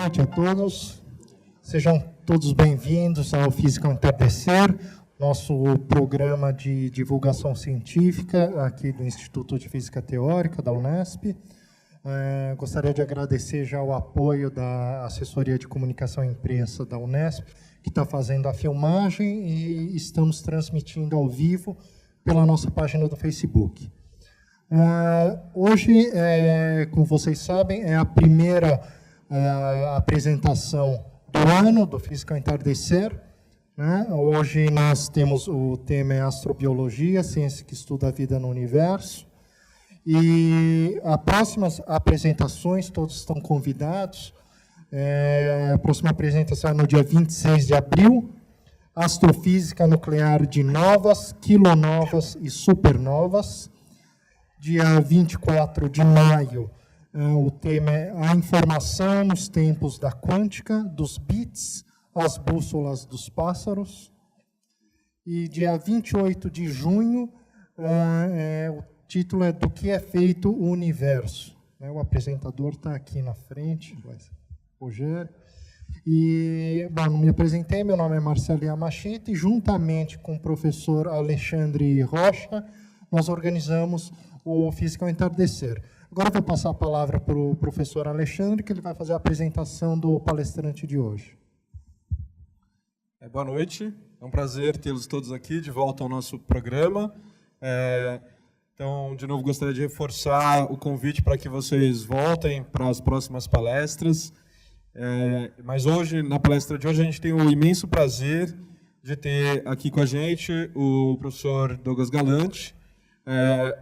noite a todos. Sejam todos bem-vindos ao Física ao Entardecer, nosso programa de divulgação científica aqui do Instituto de Física Teórica da Unesp. Gostaria de agradecer já o apoio da Assessoria de Comunicação e Imprensa da Unesp, que está fazendo a filmagem, e estamos transmitindo ao vivo pela nossa página do Facebook. Hoje, como vocês sabem, é a primeira apresentação do ano do Física ao Entardecer. Hoje nós temos o tema é astrobiologia, ciência que estuda a vida no universo. E as próximas apresentações, todos estão convidados. A próxima apresentação é no dia 26 de abril, Astrofísica Nuclear de Novas, Quilonovas e Supernovas. Dia 24 de maio, o tema é a informação nos tempos da quântica, dos bits, as bússolas dos pássaros. E dia 28 de junho, o título é Do que é feito o universo. O apresentador está aqui na frente, Rogério. E, não me apresentei, meu nome é Marcelo Yamashita, e juntamente com o professor Alexandre Rocha, nós organizamos o Física ao Entardecer. Agora eu vou passar a palavra para o professor Alexandre, que ele vai fazer a apresentação do palestrante de hoje. Boa noite, é um prazer tê-los todos aqui de volta ao nosso programa. Então, de novo, gostaria de reforçar o convite para que vocês voltem para as próximas palestras. Mas hoje, na palestra de hoje, a gente tem o imenso prazer de ter aqui com a gente o professor Douglas Galante.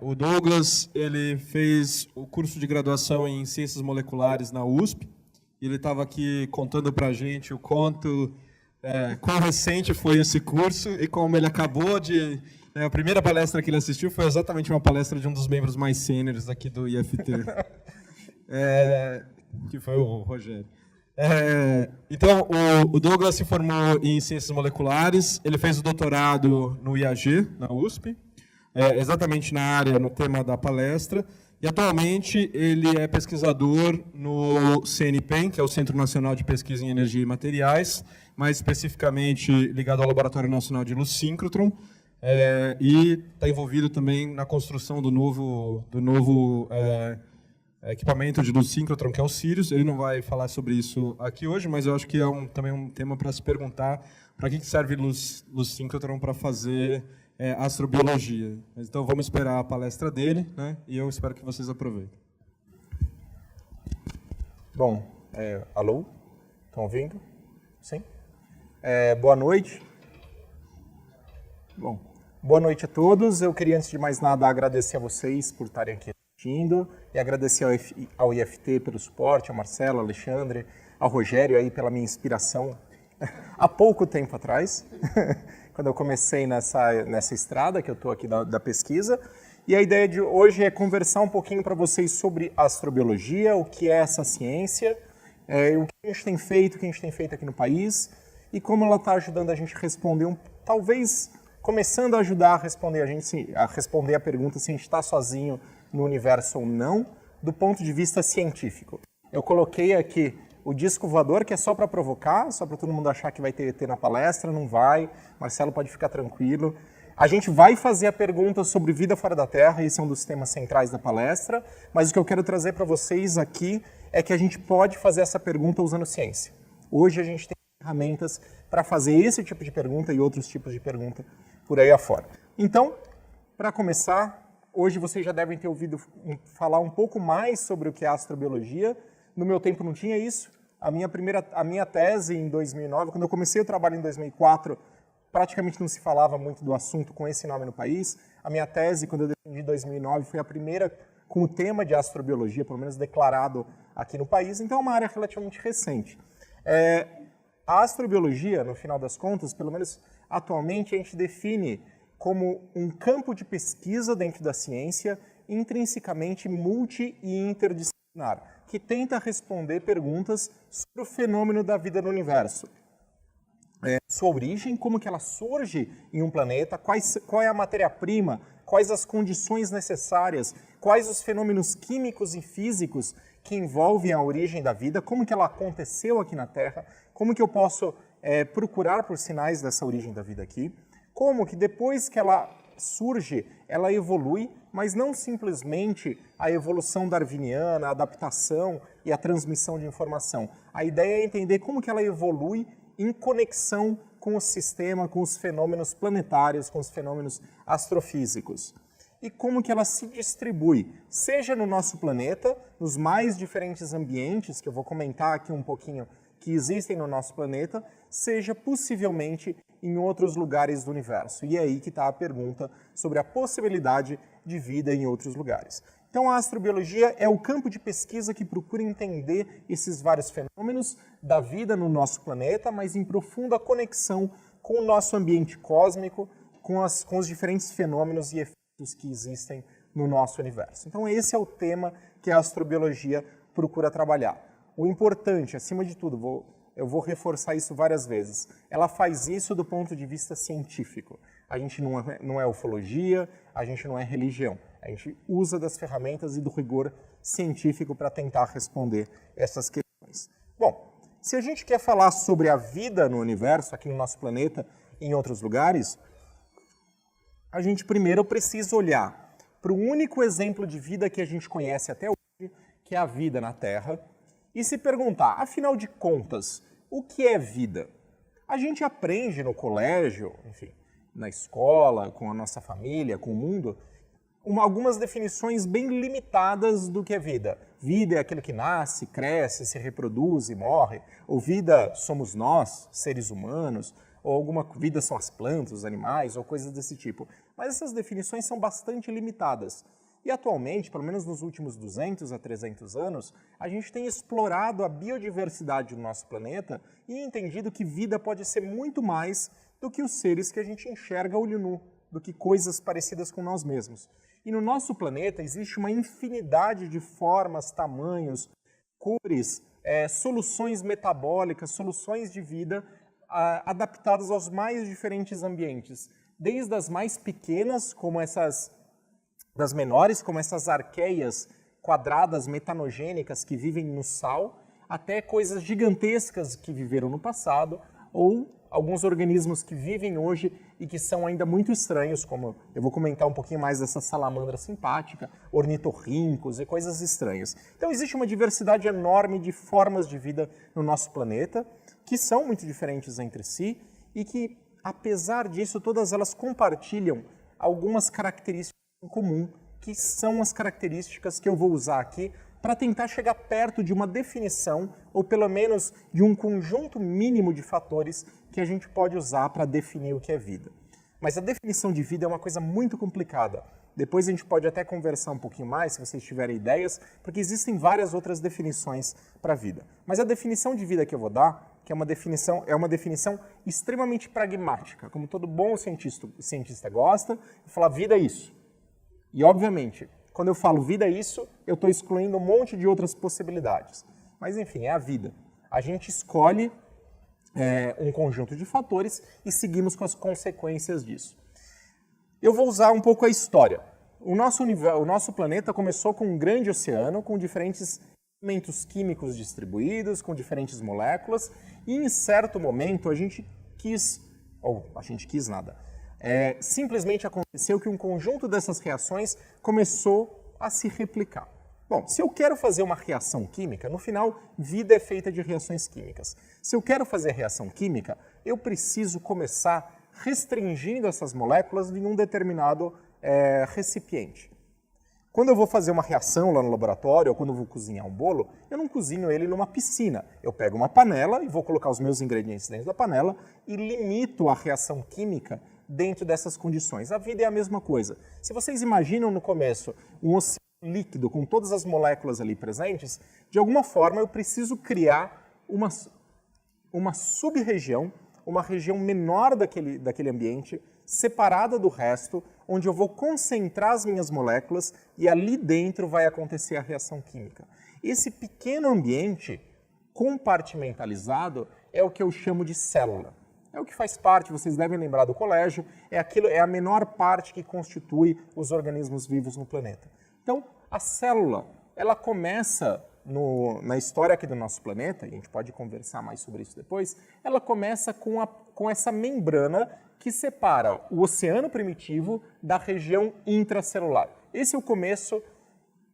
O Douglas, ele fez o curso de graduação em Ciências Moleculares na USP, e ele estava aqui contando para a gente o quão recente foi esse curso e como ele acabou de... a primeira palestra que ele assistiu foi exatamente uma palestra de um dos membros mais sêniores aqui do IFT, que foi o Rogério. Então, o Douglas se formou em Ciências Moleculares, ele fez o doutorado no IAG, na USP, exatamente na área, no tema da palestra, e atualmente ele é pesquisador no CNPEM, que é o Centro Nacional de Pesquisa em Energia e Materiais, mais especificamente ligado ao Laboratório Nacional de Luz Síncrotron, e está envolvido também na construção do novo equipamento de luz síncrotron, que é o Sirius. Ele não vai falar sobre isso aqui hoje, mas eu acho que é também um tema para se perguntar para que serve luz síncrotron para fazer astrobiologia. Então, vamos esperar a palestra dele, e eu espero que vocês aproveitem. Bom, alô? Estão ouvindo? Sim? Boa noite. Bom, boa noite a todos. Eu queria, antes de mais nada, agradecer a vocês por estarem aqui assistindo e agradecer ao IFT pelo suporte, ao Marcelo, ao Alexandre, ao Rogério aí pela minha inspiração há pouco tempo atrás, quando eu comecei nessa estrada que eu estou aqui da pesquisa. E a ideia de hoje é conversar um pouquinho para vocês sobre astrobiologia, o que é essa ciência, o que a gente tem feito, o que a gente tem feito aqui no país e como ela está ajudando a gente a responder, talvez começando a ajudar a responder a pergunta se a gente está sozinho no universo ou não, do ponto de vista científico. Eu coloquei aqui o disco voador, que é só para provocar, só para todo mundo achar que vai ter ET na palestra, não vai. Marcelo pode ficar tranquilo. A gente vai fazer a pergunta sobre vida fora da Terra, esse é um dos temas centrais da palestra, mas o que eu quero trazer para vocês aqui é que a gente pode fazer essa pergunta usando ciência. Hoje a gente tem ferramentas para fazer esse tipo de pergunta e outros tipos de pergunta por aí afora. Então, para começar, hoje vocês já devem ter ouvido falar um pouco mais sobre o que é astrobiologia. No meu tempo não tinha isso. A minha tese em 2009, quando eu comecei o trabalho em 2004, praticamente não se falava muito do assunto com esse nome no país. A minha tese, quando eu defendi em 2009, foi a primeira com o tema de astrobiologia, pelo menos declarado aqui no país. Então é uma área relativamente recente. A astrobiologia, no final das contas, pelo menos atualmente, a gente define como um campo de pesquisa dentro da ciência intrinsecamente multi- e interdisciplinar, que tenta responder perguntas sobre o fenômeno da vida no universo. Sua origem, como que ela surge em um planeta, qual é a matéria-prima, quais as condições necessárias, quais os fenômenos químicos e físicos que envolvem a origem da vida, como que ela aconteceu aqui na Terra, como que eu posso procurar por sinais dessa origem da vida aqui, como que depois que ela surge, ela evolui, mas não simplesmente a evolução darwiniana, a adaptação e a transmissão de informação. A ideia é entender como que ela evolui em conexão com o sistema, com os fenômenos planetários, com os fenômenos astrofísicos. E como que ela se distribui, seja no nosso planeta, nos mais diferentes ambientes, que eu vou comentar aqui um pouquinho, que existem no nosso planeta, seja possivelmente em outros lugares do universo. E é aí que está a pergunta sobre a possibilidade de vida em outros lugares. Então a astrobiologia é o campo de pesquisa que procura entender esses vários fenômenos da vida no nosso planeta, mas em profunda conexão com o nosso ambiente cósmico, com os diferentes fenômenos e efeitos que existem no nosso universo. Então esse é o tema que a astrobiologia procura trabalhar. O importante, acima de tudo, eu vou reforçar isso várias vezes, ela faz isso do ponto de vista científico. A gente não é ufologia, a gente não é religião. A gente usa das ferramentas e do rigor científico para tentar responder essas questões. Bom, se a gente quer falar sobre a vida no universo, aqui no nosso planeta e em outros lugares, a gente primeiro precisa olhar para o único exemplo de vida que a gente conhece até hoje, que é a vida na Terra, e se perguntar, afinal de contas, o que é vida? A gente aprende no colégio, enfim, na escola, com a nossa família, com o mundo, algumas definições bem limitadas do que é vida. Vida é aquilo que nasce, cresce, se reproduz e morre. Ou vida somos nós, seres humanos. Ou alguma vida são as plantas, os animais, ou coisas desse tipo. Mas essas definições são bastante limitadas. E atualmente, pelo menos nos últimos 200 a 300 anos, a gente tem explorado a biodiversidade do nosso planeta e entendido que vida pode ser muito mais do que os seres que a gente enxerga a olho nu, do que coisas parecidas com nós mesmos. E no nosso planeta existe uma infinidade de formas, tamanhos, cores, soluções metabólicas, soluções de vida adaptadas aos mais diferentes ambientes. Desde as mais pequenas, como das menores, como essas arqueias quadradas metanogênicas que vivem no sal, até coisas gigantescas que viveram no passado, ou alguns organismos que vivem hoje e que são ainda muito estranhos, como eu vou comentar um pouquinho mais dessa salamandra simpática, ornitorrincos e coisas estranhas. Então existe uma diversidade enorme de formas de vida no nosso planeta, que são muito diferentes entre si e que, apesar disso, todas elas compartilham algumas características em comum, que são as características que eu vou usar aqui para tentar chegar perto de uma definição, ou pelo menos de um conjunto mínimo de fatores que a gente pode usar para definir o que é vida. Mas a definição de vida é uma coisa muito complicada. Depois a gente pode até conversar um pouquinho mais, se vocês tiverem ideias, porque existem várias outras definições para a vida. Mas a definição de vida que eu vou dar, que é uma definição extremamente pragmática. Como todo bom cientista gosta, de falar vida é isso. E, obviamente, quando eu falo vida é isso, eu estou excluindo um monte de outras possibilidades. Mas, enfim, é a vida. A gente escolhe um conjunto de fatores e seguimos com as consequências disso. Eu vou usar um pouco a história. O nosso planeta começou com um grande oceano, com diferentes elementos químicos distribuídos, com diferentes moléculas, e em certo momento a gente quis nada. Simplesmente aconteceu que um conjunto dessas reações começou a se replicar. Bom, se eu quero fazer uma reação química, no final, vida é feita de reações químicas. Se eu quero fazer reação química, eu preciso começar restringindo essas moléculas em um determinado recipiente. Quando eu vou fazer uma reação lá no laboratório, ou quando eu vou cozinhar um bolo, eu não cozinho ele numa piscina. Eu pego uma panela e vou colocar os meus ingredientes dentro da panela e limito a reação química dentro dessas condições. A vida é a mesma coisa. Se vocês imaginam no começo um oceano líquido com todas as moléculas ali presentes, de alguma forma eu preciso criar uma sub-região, uma região menor daquele ambiente, separada do resto, onde eu vou concentrar as minhas moléculas e ali dentro vai acontecer a reação química. Esse pequeno ambiente compartimentalizado é o que eu chamo de célula. É o que faz parte, vocês devem lembrar do colégio, é a menor parte que constitui os organismos vivos no planeta. Então, a célula, ela começa na história aqui do nosso planeta, e a gente pode conversar mais sobre isso depois, ela começa com essa membrana que separa o oceano primitivo da região intracelular. Esse é o começo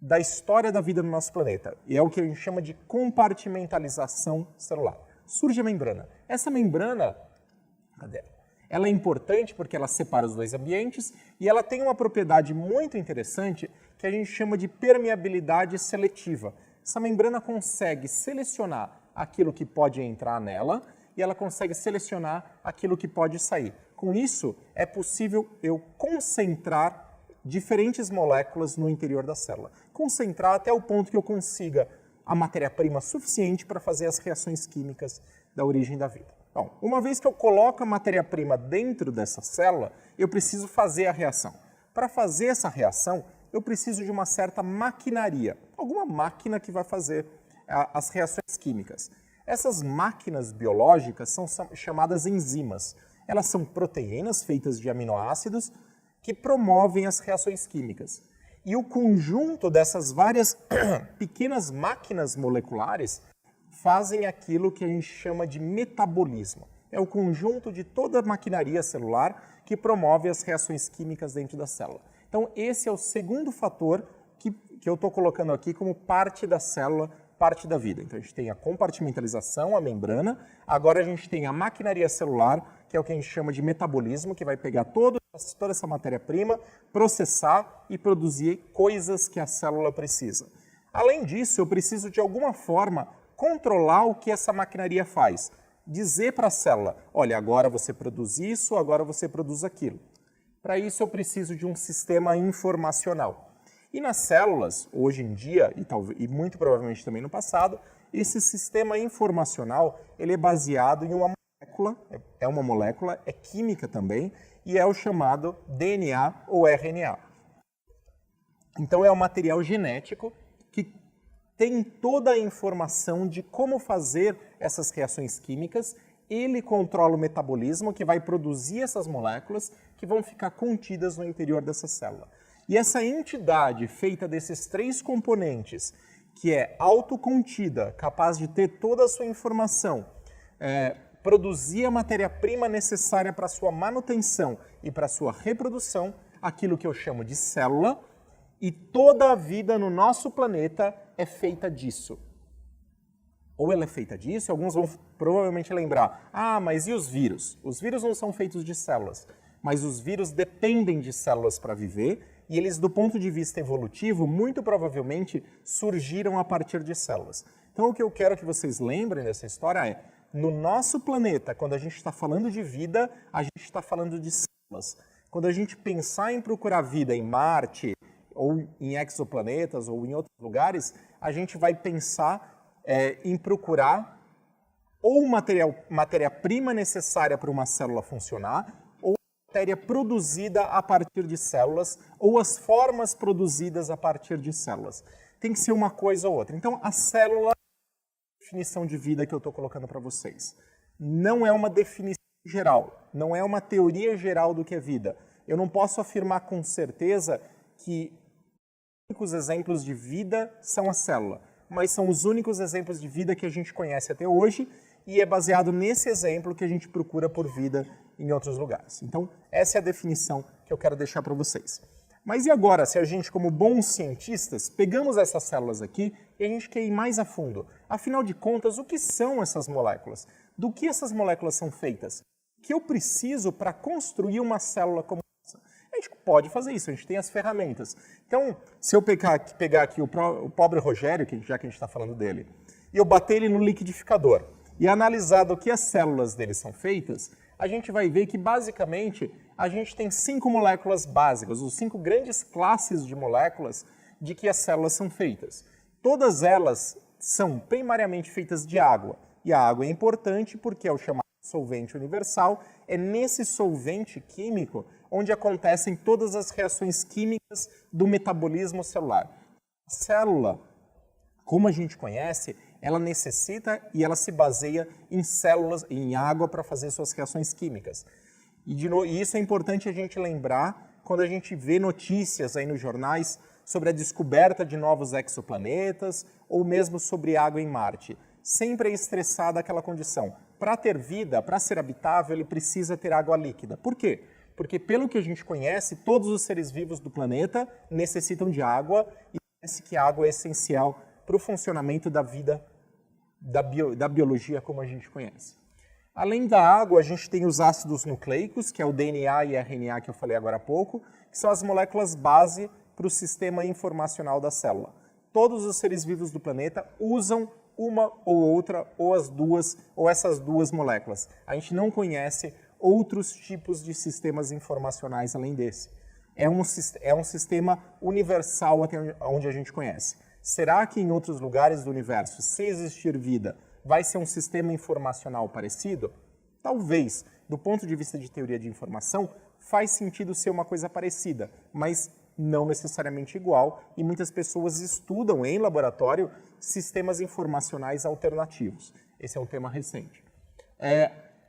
da história da vida no nosso planeta, e é o que a gente chama de compartimentalização celular. Surge a membrana. Essa membrana, cadê? Ela é importante porque ela separa os dois ambientes e ela tem uma propriedade muito interessante que a gente chama de permeabilidade seletiva. Essa membrana consegue selecionar aquilo que pode entrar nela e ela consegue selecionar aquilo que pode sair. Com isso, é possível eu concentrar diferentes moléculas no interior da célula. Concentrar até o ponto que eu consiga a matéria-prima suficiente para fazer as reações químicas da origem da vida. Bom, uma vez que eu coloco a matéria-prima dentro dessa célula, eu preciso fazer a reação. Para fazer essa reação, eu preciso de uma certa maquinaria, alguma máquina que vai fazer as reações químicas. Essas máquinas biológicas são chamadas enzimas. Elas são proteínas feitas de aminoácidos que promovem as reações químicas. E o conjunto dessas várias pequenas máquinas moleculares fazem aquilo que a gente chama de metabolismo. É o conjunto de toda a maquinaria celular que promove as reações químicas dentro da célula. Então, esse é o segundo fator que eu estou colocando aqui como parte da célula, parte da vida. Então, a gente tem a compartimentalização, a membrana. Agora, a gente tem a maquinaria celular, que é o que a gente chama de metabolismo, que vai pegar toda essa matéria-prima, processar e produzir coisas que a célula precisa. Além disso, eu preciso, de alguma forma, controlar o que essa maquinaria faz. Dizer para a célula, olha, agora você produz isso, agora você produz aquilo. Para isso, eu preciso de um sistema informacional. E nas células, hoje em dia, e muito provavelmente também no passado, esse sistema informacional ele é baseado em uma molécula, é química também, e é o chamado DNA ou RNA. Então é um material genético que tem toda a informação de como fazer essas reações químicas. Ele controla o metabolismo que vai produzir essas moléculas que vão ficar contidas no interior dessa célula. E essa entidade feita desses três componentes, que é autocontida, capaz de ter toda a sua informação, produzir a matéria-prima necessária para a sua manutenção e para a sua reprodução, aquilo que eu chamo de célula, e toda a vida no nosso planeta é feita disso. Ou ela é feita disso, alguns vão provavelmente lembrar, mas e os vírus? Os vírus não são feitos de células, mas os vírus dependem de células para viver, e eles, do ponto de vista evolutivo, muito provavelmente surgiram a partir de células. Então, o que eu quero que vocês lembrem dessa história é, no nosso planeta, quando a gente está falando de vida, a gente está falando de células. Quando a gente pensar em procurar vida em Marte, ou em exoplanetas, ou em outros lugares, a gente vai pensar em procurar ou matéria-prima necessária para uma célula funcionar, ou matéria produzida a partir de células, ou as formas produzidas a partir de células. Tem que ser uma coisa ou outra. Então, a célula definição de vida que eu estou colocando para vocês. Não é uma definição geral, não é uma teoria geral do que é vida. Eu não posso afirmar com certeza que os únicos exemplos de vida são a célula, mas são os únicos exemplos de vida que a gente conhece até hoje e é baseado nesse exemplo que a gente procura por vida em outros lugares. Então, essa é a definição que eu quero deixar para vocês. Mas e agora, se a gente, como bons cientistas, pegamos essas células aqui e a gente quer ir mais a fundo? Afinal de contas, o que são essas moléculas? Do que essas moléculas são feitas? O que eu preciso para construir uma célula como essa? A gente pode fazer isso, a gente tem as ferramentas. Então, se eu pegar aqui o pobre Rogério, já que a gente está falando dele, e eu bater ele no liquidificador e analisar do que as células dele são feitas, a gente vai ver que, basicamente, a gente tem 5 moléculas básicas, os 5 grandes classes de moléculas de que as células são feitas. Todas elas são primariamente feitas de água. E a água é importante porque é o chamado solvente universal. É nesse solvente químico onde acontecem todas as reações químicas do metabolismo celular. A célula, como a gente conhece, ela necessita e ela se baseia em células, em água para fazer suas reações químicas. E isso é importante a gente lembrar quando a gente vê notícias aí nos jornais sobre a descoberta de novos exoplanetas ou mesmo sobre água em Marte. Sempre é estressada aquela condição. Para ter vida, para ser habitável, ele precisa ter água líquida. Por quê? Porque, pelo que a gente conhece, todos os seres vivos do planeta necessitam de água e parece que a água é essencial para o funcionamento da vida, da biologia como a gente conhece. Além da água, a gente tem os ácidos nucleicos, que é o DNA e RNA que eu falei agora há pouco, que são as moléculas base para o sistema informacional da célula. Todos os seres vivos do planeta usam uma ou outra, ou as duas, ou essas duas moléculas. A gente não conhece outros tipos de sistemas informacionais além desse. É um sistema universal até onde a gente conhece. Será que em outros lugares do universo, se existir vida, vai ser um sistema informacional parecido? Talvez. Do ponto de vista de teoria de informação, faz sentido ser uma coisa parecida, mas não necessariamente igual, e muitas pessoas estudam em laboratório sistemas informacionais alternativos. Esse é um tema recente.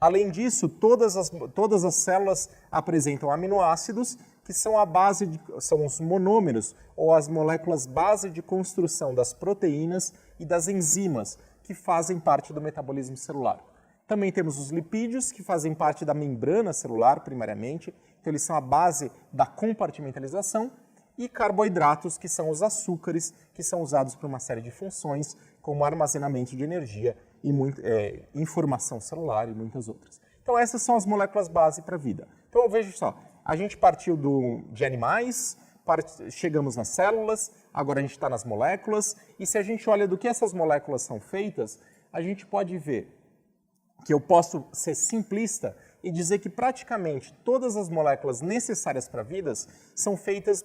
Além disso, todas as células apresentam aminoácidos, que são a base são os monômeros, ou as moléculas base de construção das proteínas e das enzimas, que fazem parte do metabolismo celular. Também temos os lipídios, que fazem parte da membrana celular, primariamente, então eles são a base da compartimentalização, e carboidratos, que são os açúcares, que são usados para uma série de funções, como armazenamento de energia, e informação celular e muitas outras. Então essas são as moléculas base para a vida. Então veja só, a gente partiu de animais, chegamos nas células, agora a gente está nas moléculas, e se a gente olha do que essas moléculas são feitas, a gente pode ver que eu posso ser simplista e dizer que praticamente todas as moléculas necessárias para a vida são feitas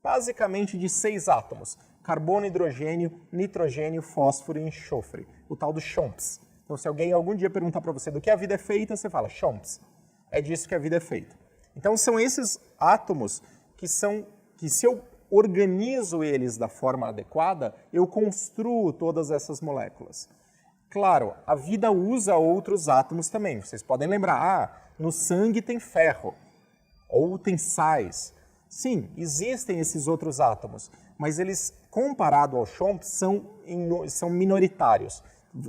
basicamente de 6 átomos: carbono, hidrogênio, nitrogênio, fósforo e enxofre, o tal do CHOMPS. Então, se alguém algum dia perguntar para você do que a vida é feita, você fala CHOMPS. É disso que a vida é feita. Então, são esses átomos que se eu organizo eles da forma adequada, eu construo todas essas moléculas. Claro, a vida usa outros átomos também. Vocês podem lembrar, no sangue tem ferro, ou tem sais. Sim, existem esses outros átomos, mas eles, comparado ao CHOMPS, são minoritários,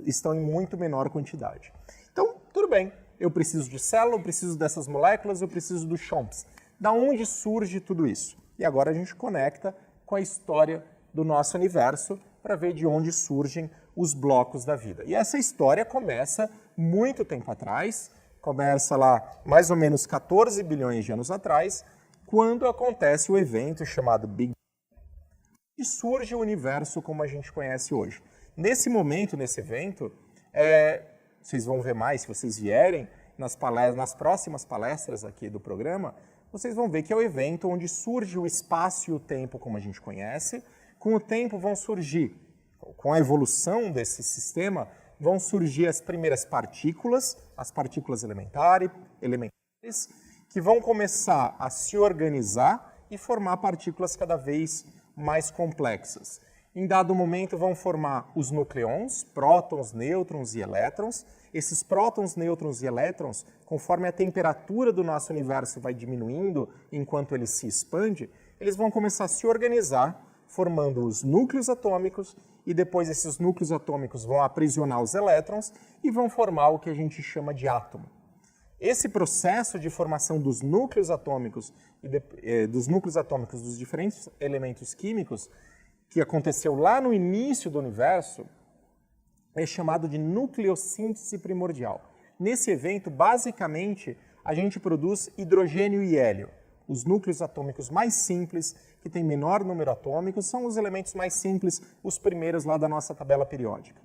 estão em muito menor quantidade. Então, tudo bem, eu preciso de célula, eu preciso dessas moléculas, eu preciso do CHOMPS. Da onde surge tudo isso? E agora a gente conecta com a história do nosso universo para ver de onde surgem os blocos da vida. E essa história começa muito tempo atrás, começa lá mais ou menos 14 bilhões de anos atrás, quando acontece o evento chamado Big Bang, e surge o universo como a gente conhece hoje. Nesse momento, nesse evento, vocês vão ver mais se vocês vierem nas próximas palestras aqui do programa, vocês vão ver que é o evento onde surge o espaço e o tempo como a gente conhece. Com o tempo vão surgir, com a evolução desse sistema, vão surgir as primeiras partículas, as partículas elementares, que vão começar a se organizar e formar partículas cada vez mais complexas. Em dado momento vão formar os nucleons, prótons, nêutrons e elétrons. Esses prótons, nêutrons e elétrons, conforme a temperatura do nosso universo vai diminuindo enquanto ele se expande, eles vão começar a se organizar, formando os núcleos atômicos, e depois esses núcleos atômicos vão aprisionar os elétrons e vão formar o que a gente chama de átomo. Esse processo de formação dos núcleos atômicos dos diferentes elementos químicos, que aconteceu lá no início do universo, é chamado de nucleossíntese primordial. Nesse evento, basicamente, a gente produz hidrogênio e hélio. Os núcleos atômicos mais simples, que têm menor número atômico, são os elementos mais simples, os primeiros lá da nossa tabela periódica.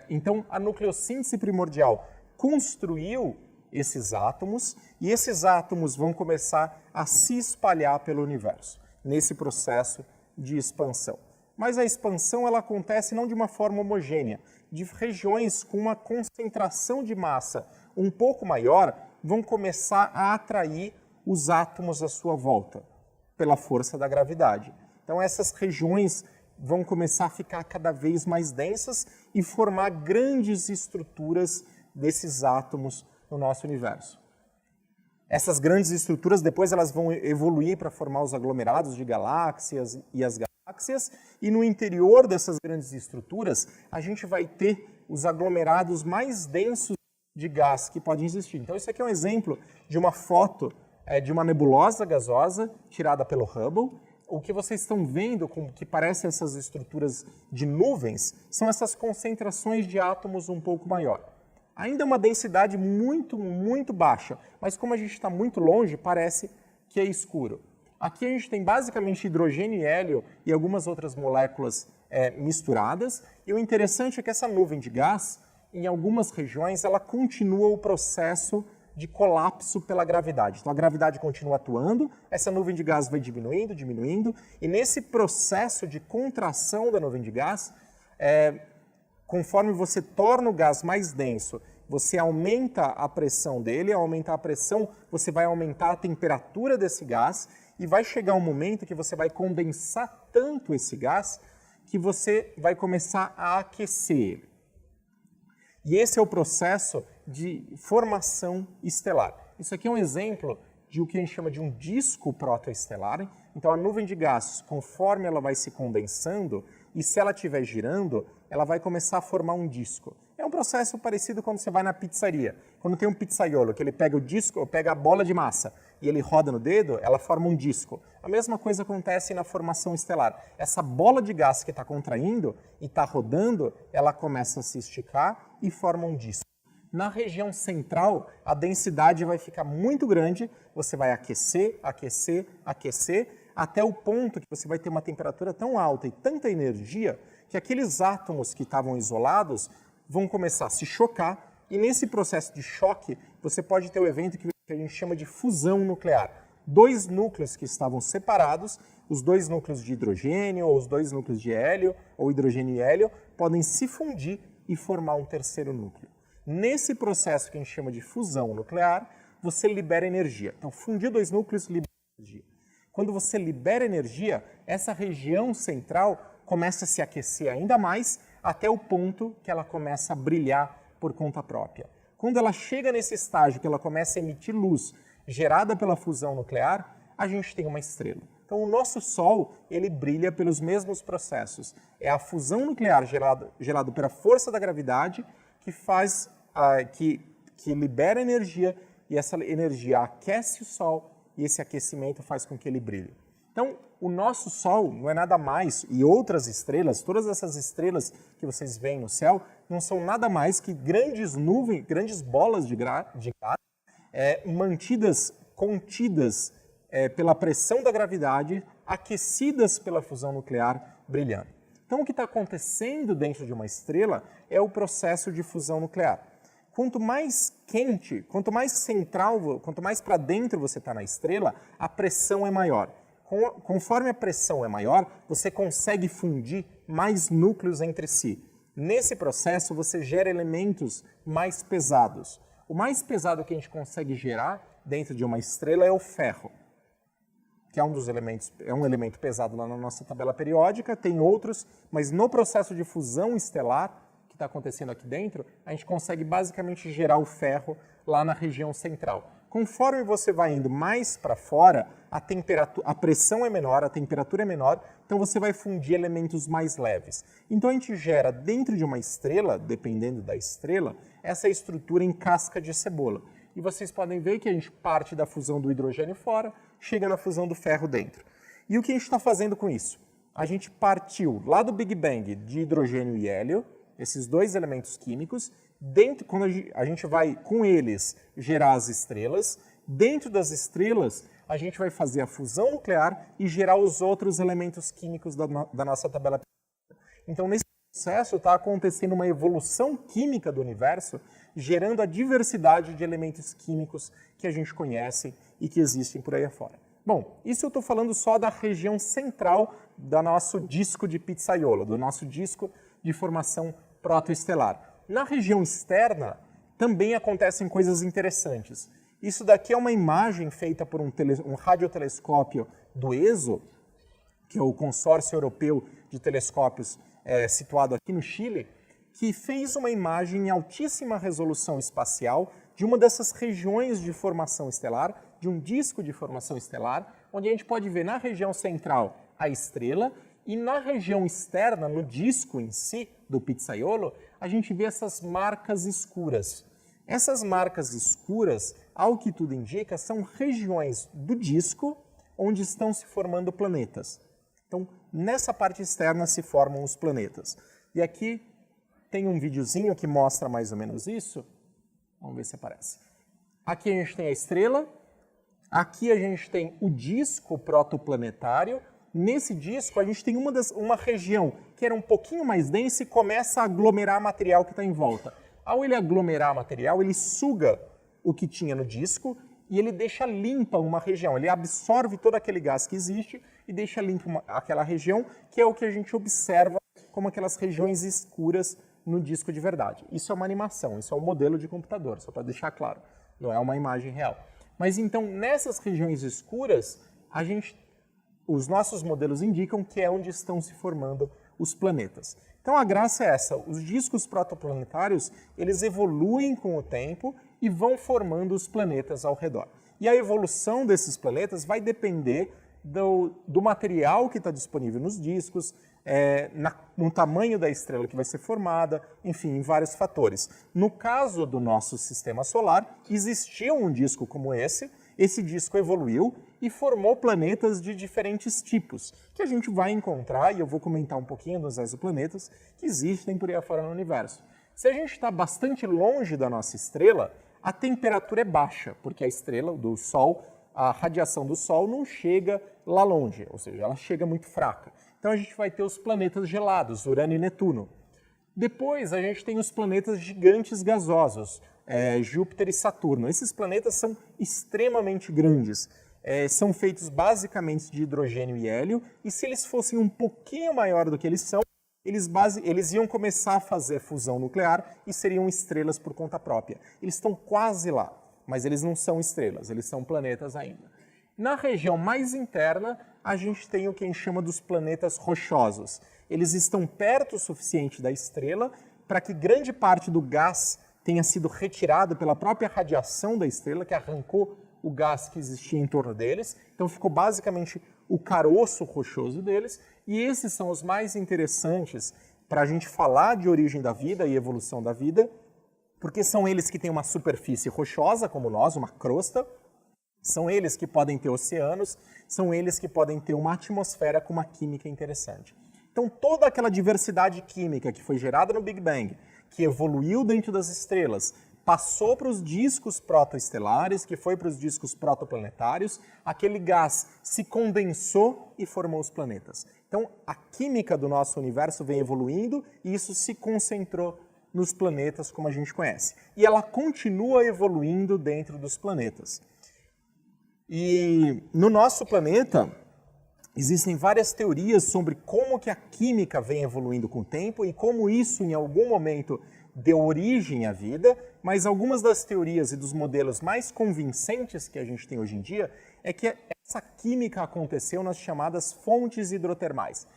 Então, a nucleossíntese primordial construiu esses átomos, e esses átomos vão começar a se espalhar pelo universo, nesse processo de expansão. Mas a expansão ela acontece não de uma forma homogênea. De regiões com uma concentração de massa um pouco maior vão começar a atrair os átomos à sua volta, pela força da gravidade. Então essas regiões vão começar a ficar cada vez mais densas e formar grandes estruturas desses átomos no nosso universo. Essas grandes estruturas, depois elas vão evoluir para formar os aglomerados de galáxias e as galáxias, e no interior dessas grandes estruturas, a gente vai ter os aglomerados mais densos de gás que podem existir. Então, isso aqui é um exemplo de uma foto de uma nebulosa gasosa tirada pelo Hubble. O que vocês estão vendo, com que parece essas estruturas de nuvens, são essas concentrações de átomos um pouco maior. Ainda é uma densidade muito, muito baixa, mas como a gente está muito longe, parece que é escuro. Aqui a gente tem basicamente hidrogênio e hélio e algumas outras moléculas misturadas, e o interessante é que essa nuvem de gás, em algumas regiões, ela continua o processo de colapso pela gravidade. Então a gravidade continua atuando, essa nuvem de gás vai diminuindo, diminuindo, e nesse processo de contração da nuvem de gás, conforme você torna o gás mais denso, você aumenta a pressão dele, ao aumentar a pressão, você vai aumentar a temperatura desse gás, e vai chegar um momento que você vai condensar tanto esse gás, que você vai começar a aquecer ele. E esse é o processo de formação estelar. Isso aqui é um exemplo de o que a gente chama de um disco protoestelar. Então, a nuvem de gás, conforme ela vai se condensando, e se ela estiver girando, ela vai começar a formar um disco. É um processo parecido quando você vai na pizzaria. Quando tem um pizzaiolo, que ele pega o disco, pega a bola de massa e ele roda no dedo, ela forma um disco. A mesma coisa acontece na formação estelar. Essa bola de gás que está contraindo e está rodando, ela começa a se esticar e forma um disco. Na região central, a densidade vai ficar muito grande, você vai aquecer, aquecer, aquecer, até o ponto que você vai ter uma temperatura tão alta e tanta energia que aqueles átomos que estavam isolados vão começar a se chocar, e nesse processo de choque, você pode ter o evento que a gente chama de fusão nuclear. Dois núcleos que estavam separados, os dois núcleos de hidrogênio, ou os dois núcleos de hélio, ou hidrogênio e hélio, podem se fundir e formar um terceiro núcleo. Nesse processo que a gente chama de fusão nuclear, você libera energia. Então, fundir dois núcleos libera energia. Quando você libera energia, essa região central começa a se aquecer ainda mais, até o ponto que ela começa a brilhar por conta própria. Quando ela chega nesse estágio que ela começa a emitir luz gerada pela fusão nuclear, a gente tem uma estrela. Então o nosso Sol, ele brilha pelos mesmos processos. É a fusão nuclear gerada pela força da gravidade que faz, que libera energia, e essa energia aquece o Sol, e esse aquecimento faz com que ele brilhe. Então, o nosso Sol não é nada mais, e outras estrelas, todas essas estrelas que vocês veem no céu, não são nada mais que grandes nuvens, grandes bolas de gás, contidas pela pressão da gravidade, aquecidas pela fusão nuclear, brilhando. Então, o que está acontecendo dentro de uma estrela é o processo de fusão nuclear. Quanto mais quente, quanto mais central, quanto mais para dentro você está na estrela, a pressão é maior. Conforme a pressão é maior, você consegue fundir mais núcleos entre si. Nesse processo, você gera elementos mais pesados. O mais pesado que a gente consegue gerar dentro de uma estrela é o ferro, que é um elemento pesado lá na nossa tabela periódica, tem outros, mas no processo de fusão estelar, que está acontecendo aqui dentro, a gente consegue basicamente gerar o ferro lá na região central. Conforme você vai indo mais para fora, a pressão é menor, a temperatura é menor, então você vai fundir elementos mais leves. Então a gente gera dentro de uma estrela, dependendo da estrela, essa estrutura em casca de cebola. E vocês podem ver que a gente parte da fusão do hidrogênio fora, chega na fusão do ferro dentro. E o que a gente está fazendo com isso? A gente partiu lá do Big Bang de hidrogênio e hélio, esses dois elementos químicos, quando a gente vai com eles gerar as estrelas, dentro das estrelas a gente vai fazer a fusão nuclear e gerar os outros elementos químicos da nossa tabela periódica. Então, nesse processo está acontecendo uma evolução química do universo, gerando a diversidade de elementos químicos que a gente conhece e que existem por aí afora. Bom, isso eu estou falando só da região central do nosso disco de pizzaiolo, do nosso disco de formação protoestelar. Na região externa, também acontecem coisas interessantes. Isso daqui é uma imagem feita por um radiotelescópio do ESO, que é o consórcio europeu de telescópios situado aqui no Chile, que fez uma imagem em altíssima resolução espacial de uma dessas regiões de formação estelar, de um disco de formação estelar, onde a gente pode ver na região central a estrela e na região externa, no disco em si, do pizzaiolo, a gente vê essas marcas escuras. Essas marcas escuras, ao que tudo indica, são regiões do disco onde estão se formando planetas. Então, nessa parte externa se formam os planetas. E aqui tem um videozinho que mostra mais ou menos isso. Vamos ver se aparece. Aqui a gente tem a estrela, aqui a gente tem o disco protoplanetário. Nesse disco a gente tem uma região que era um pouquinho mais densa e começa a aglomerar material que está em volta. Ao ele aglomerar material, ele suga o que tinha no disco e ele deixa limpa uma região. Ele absorve todo aquele gás que existe e deixa limpa aquela região, que é o que a gente observa como aquelas regiões escuras no disco de verdade. Isso é uma animação, isso é um modelo de computador, só para deixar claro. Não é uma imagem real. Mas então, nessas regiões escuras, os nossos modelos indicam que é onde estão se formando os planetas. Então a graça é essa, os discos protoplanetários, eles evoluem com o tempo e vão formando os planetas ao redor. E a evolução desses planetas vai depender do material que está disponível nos discos, no tamanho da estrela que vai ser formada, enfim, em vários fatores. No caso do nosso sistema solar, existia um disco como esse disco evoluiu e formou planetas de diferentes tipos, que a gente vai encontrar, e eu vou comentar um pouquinho dos exoplanetas, que existem por aí afora no universo. Se a gente está bastante longe da nossa estrela, a temperatura é baixa, porque a estrela do Sol, a radiação do Sol não chega lá longe, ou seja, ela chega muito fraca. Então a gente vai ter os planetas gelados, Urano e Netuno. Depois a gente tem os planetas gigantes gasosos, Júpiter e Saturno. Esses planetas são extremamente grandes, são feitos basicamente de hidrogênio e hélio, e se eles fossem um pouquinho maior do que eles são, eles iam começar a fazer fusão nuclear e seriam estrelas por conta própria. Eles estão quase lá, mas eles não são estrelas, eles são planetas ainda. Na região mais interna, a gente tem o que a gente chama dos planetas rochosos. Eles estão perto o suficiente da estrela para que grande parte do gás tenha sido retirado pela própria radiação da estrela, que arrancou o gás que existia em torno deles. Então ficou basicamente o caroço rochoso deles. E esses são os mais interessantes para a gente falar de origem da vida e evolução da vida, porque são eles que têm uma superfície rochosa, como nós, uma crosta. São eles que podem ter oceanos, são eles que podem ter uma atmosfera com uma química interessante. Então toda aquela diversidade química que foi gerada no Big Bang, que evoluiu dentro das estrelas, passou para os discos protoestelares, que foi para os discos protoplanetários, aquele gás se condensou e formou os planetas. Então a química do nosso universo vem evoluindo e isso se concentrou nos planetas como a gente conhece. E ela continua evoluindo dentro dos planetas. E no nosso planeta existem várias teorias sobre como que a química vem evoluindo com o tempo e como isso em algum momento deu origem à vida, mas algumas das teorias e dos modelos mais convincentes que a gente tem hoje em dia é que essa química aconteceu nas chamadas fontes hidrotermais.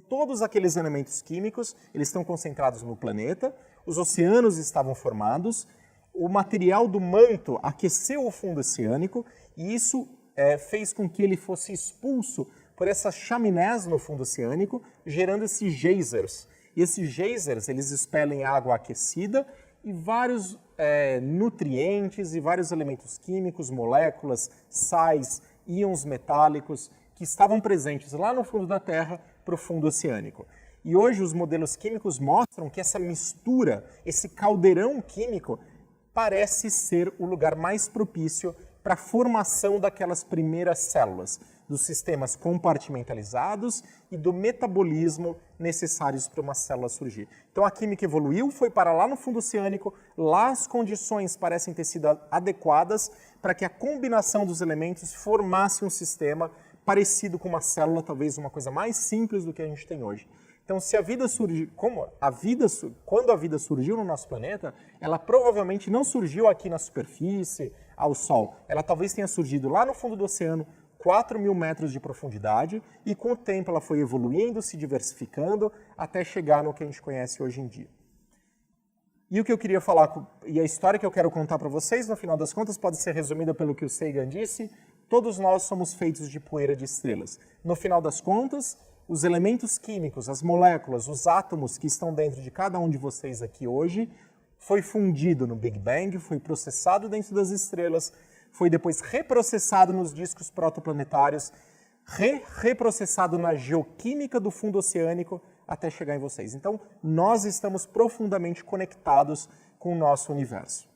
Todos aqueles elementos químicos, eles estão concentrados no planeta, os oceanos estavam formados, o material do manto aqueceu o fundo oceânico e isso fez com que ele fosse expulso por essas chaminés no fundo oceânico, gerando esses geysers. E esses geysers, eles expelem água aquecida e vários nutrientes e vários elementos químicos, moléculas, sais, íons metálicos, que estavam presentes lá no fundo da Terra para o fundo oceânico. E hoje os modelos químicos mostram que essa mistura, esse caldeirão químico, parece ser o lugar mais propício para a formação daquelas primeiras células, dos sistemas compartimentalizados e do metabolismo necessários para uma célula surgir. Então a química evoluiu, foi para lá no fundo oceânico, lá as condições parecem ter sido adequadas para que a combinação dos elementos formasse um sistema parecido com uma célula, talvez uma coisa mais simples do que a gente tem hoje. Então, se a vida surgiu, quando a vida surgiu no nosso planeta, ela provavelmente não surgiu aqui na superfície, ao Sol. Ela talvez tenha surgido lá no fundo do oceano, 4.000 metros de profundidade, e com o tempo ela foi evoluindo, se diversificando, até chegar no que a gente conhece hoje em dia. E o que eu queria falar, e a história que eu quero contar para vocês, no final das contas, pode ser resumida pelo que o Sagan disse: todos nós somos feitos de poeira de estrelas. No final das contas, os elementos químicos, as moléculas, os átomos que estão dentro de cada um de vocês aqui hoje, foi fundido no Big Bang, foi processado dentro das estrelas, foi depois reprocessado nos discos protoplanetários, reprocessado na geoquímica do fundo oceânico até chegar em vocês. Então, nós estamos profundamente conectados com o nosso universo.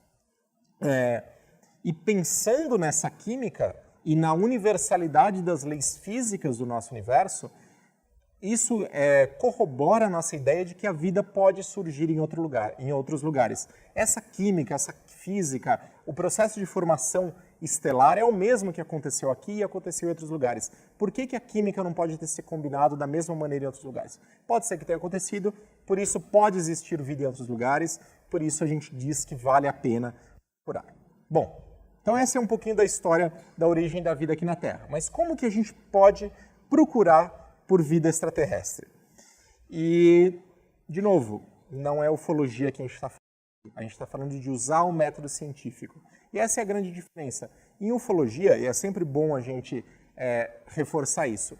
E pensando nessa química e na universalidade das leis físicas do nosso universo, isso corrobora a nossa ideia de que a vida pode surgir em outros lugares. Essa química, essa física, o processo de formação estelar é o mesmo que aconteceu aqui e aconteceu em outros lugares. Por que a química não pode ter se combinado da mesma maneira em outros lugares? Pode ser que tenha acontecido, por isso pode existir vida em outros lugares, por isso a gente diz que vale a pena procurar. Bom, então essa é um pouquinho da história da origem da vida aqui na Terra. Mas como que a gente pode procurar por vida extraterrestre? E, de novo, não é ufologia que a gente está falando. A gente está falando de usar o método científico. E essa é a grande diferença. Em ufologia, e é sempre bom a gente reforçar isso,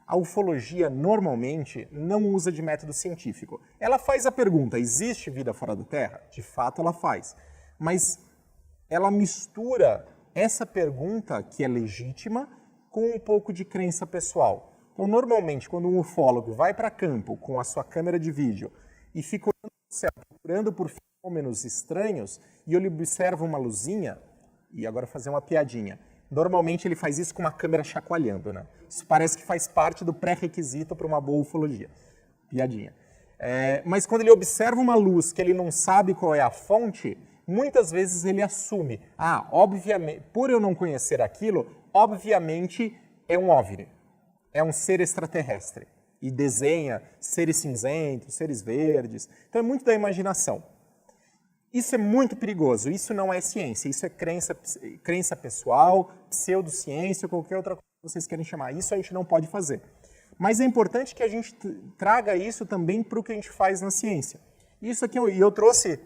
a ufologia normalmente não usa de método científico. Ela faz a pergunta: existe vida fora da Terra? De fato ela faz. Mas ela mistura essa pergunta, que é legítima, com um pouco de crença pessoal. Então, normalmente, quando um ufólogo vai para campo com a sua câmera de vídeo e fica olhando para o céu, procurando por fenômenos estranhos, e ele observa uma luzinha, e agora fazer uma piadinha, normalmente ele faz isso com uma câmera chacoalhando, né? Isso parece que faz parte do pré-requisito para uma boa ufologia. Piadinha. Mas quando ele observa uma luz que ele não sabe qual é a fonte, muitas vezes ele assume: obviamente, por eu não conhecer aquilo, obviamente é um OVNI, é um ser extraterrestre. E desenha seres cinzentos, seres verdes. Então é muito da imaginação. Isso é muito perigoso, isso não é ciência, isso é crença pessoal, pseudociência, qualquer outra coisa que vocês querem chamar. Isso a gente não pode fazer. Mas é importante que a gente traga isso também para o que a gente faz na ciência. Isso aqui eu trouxe,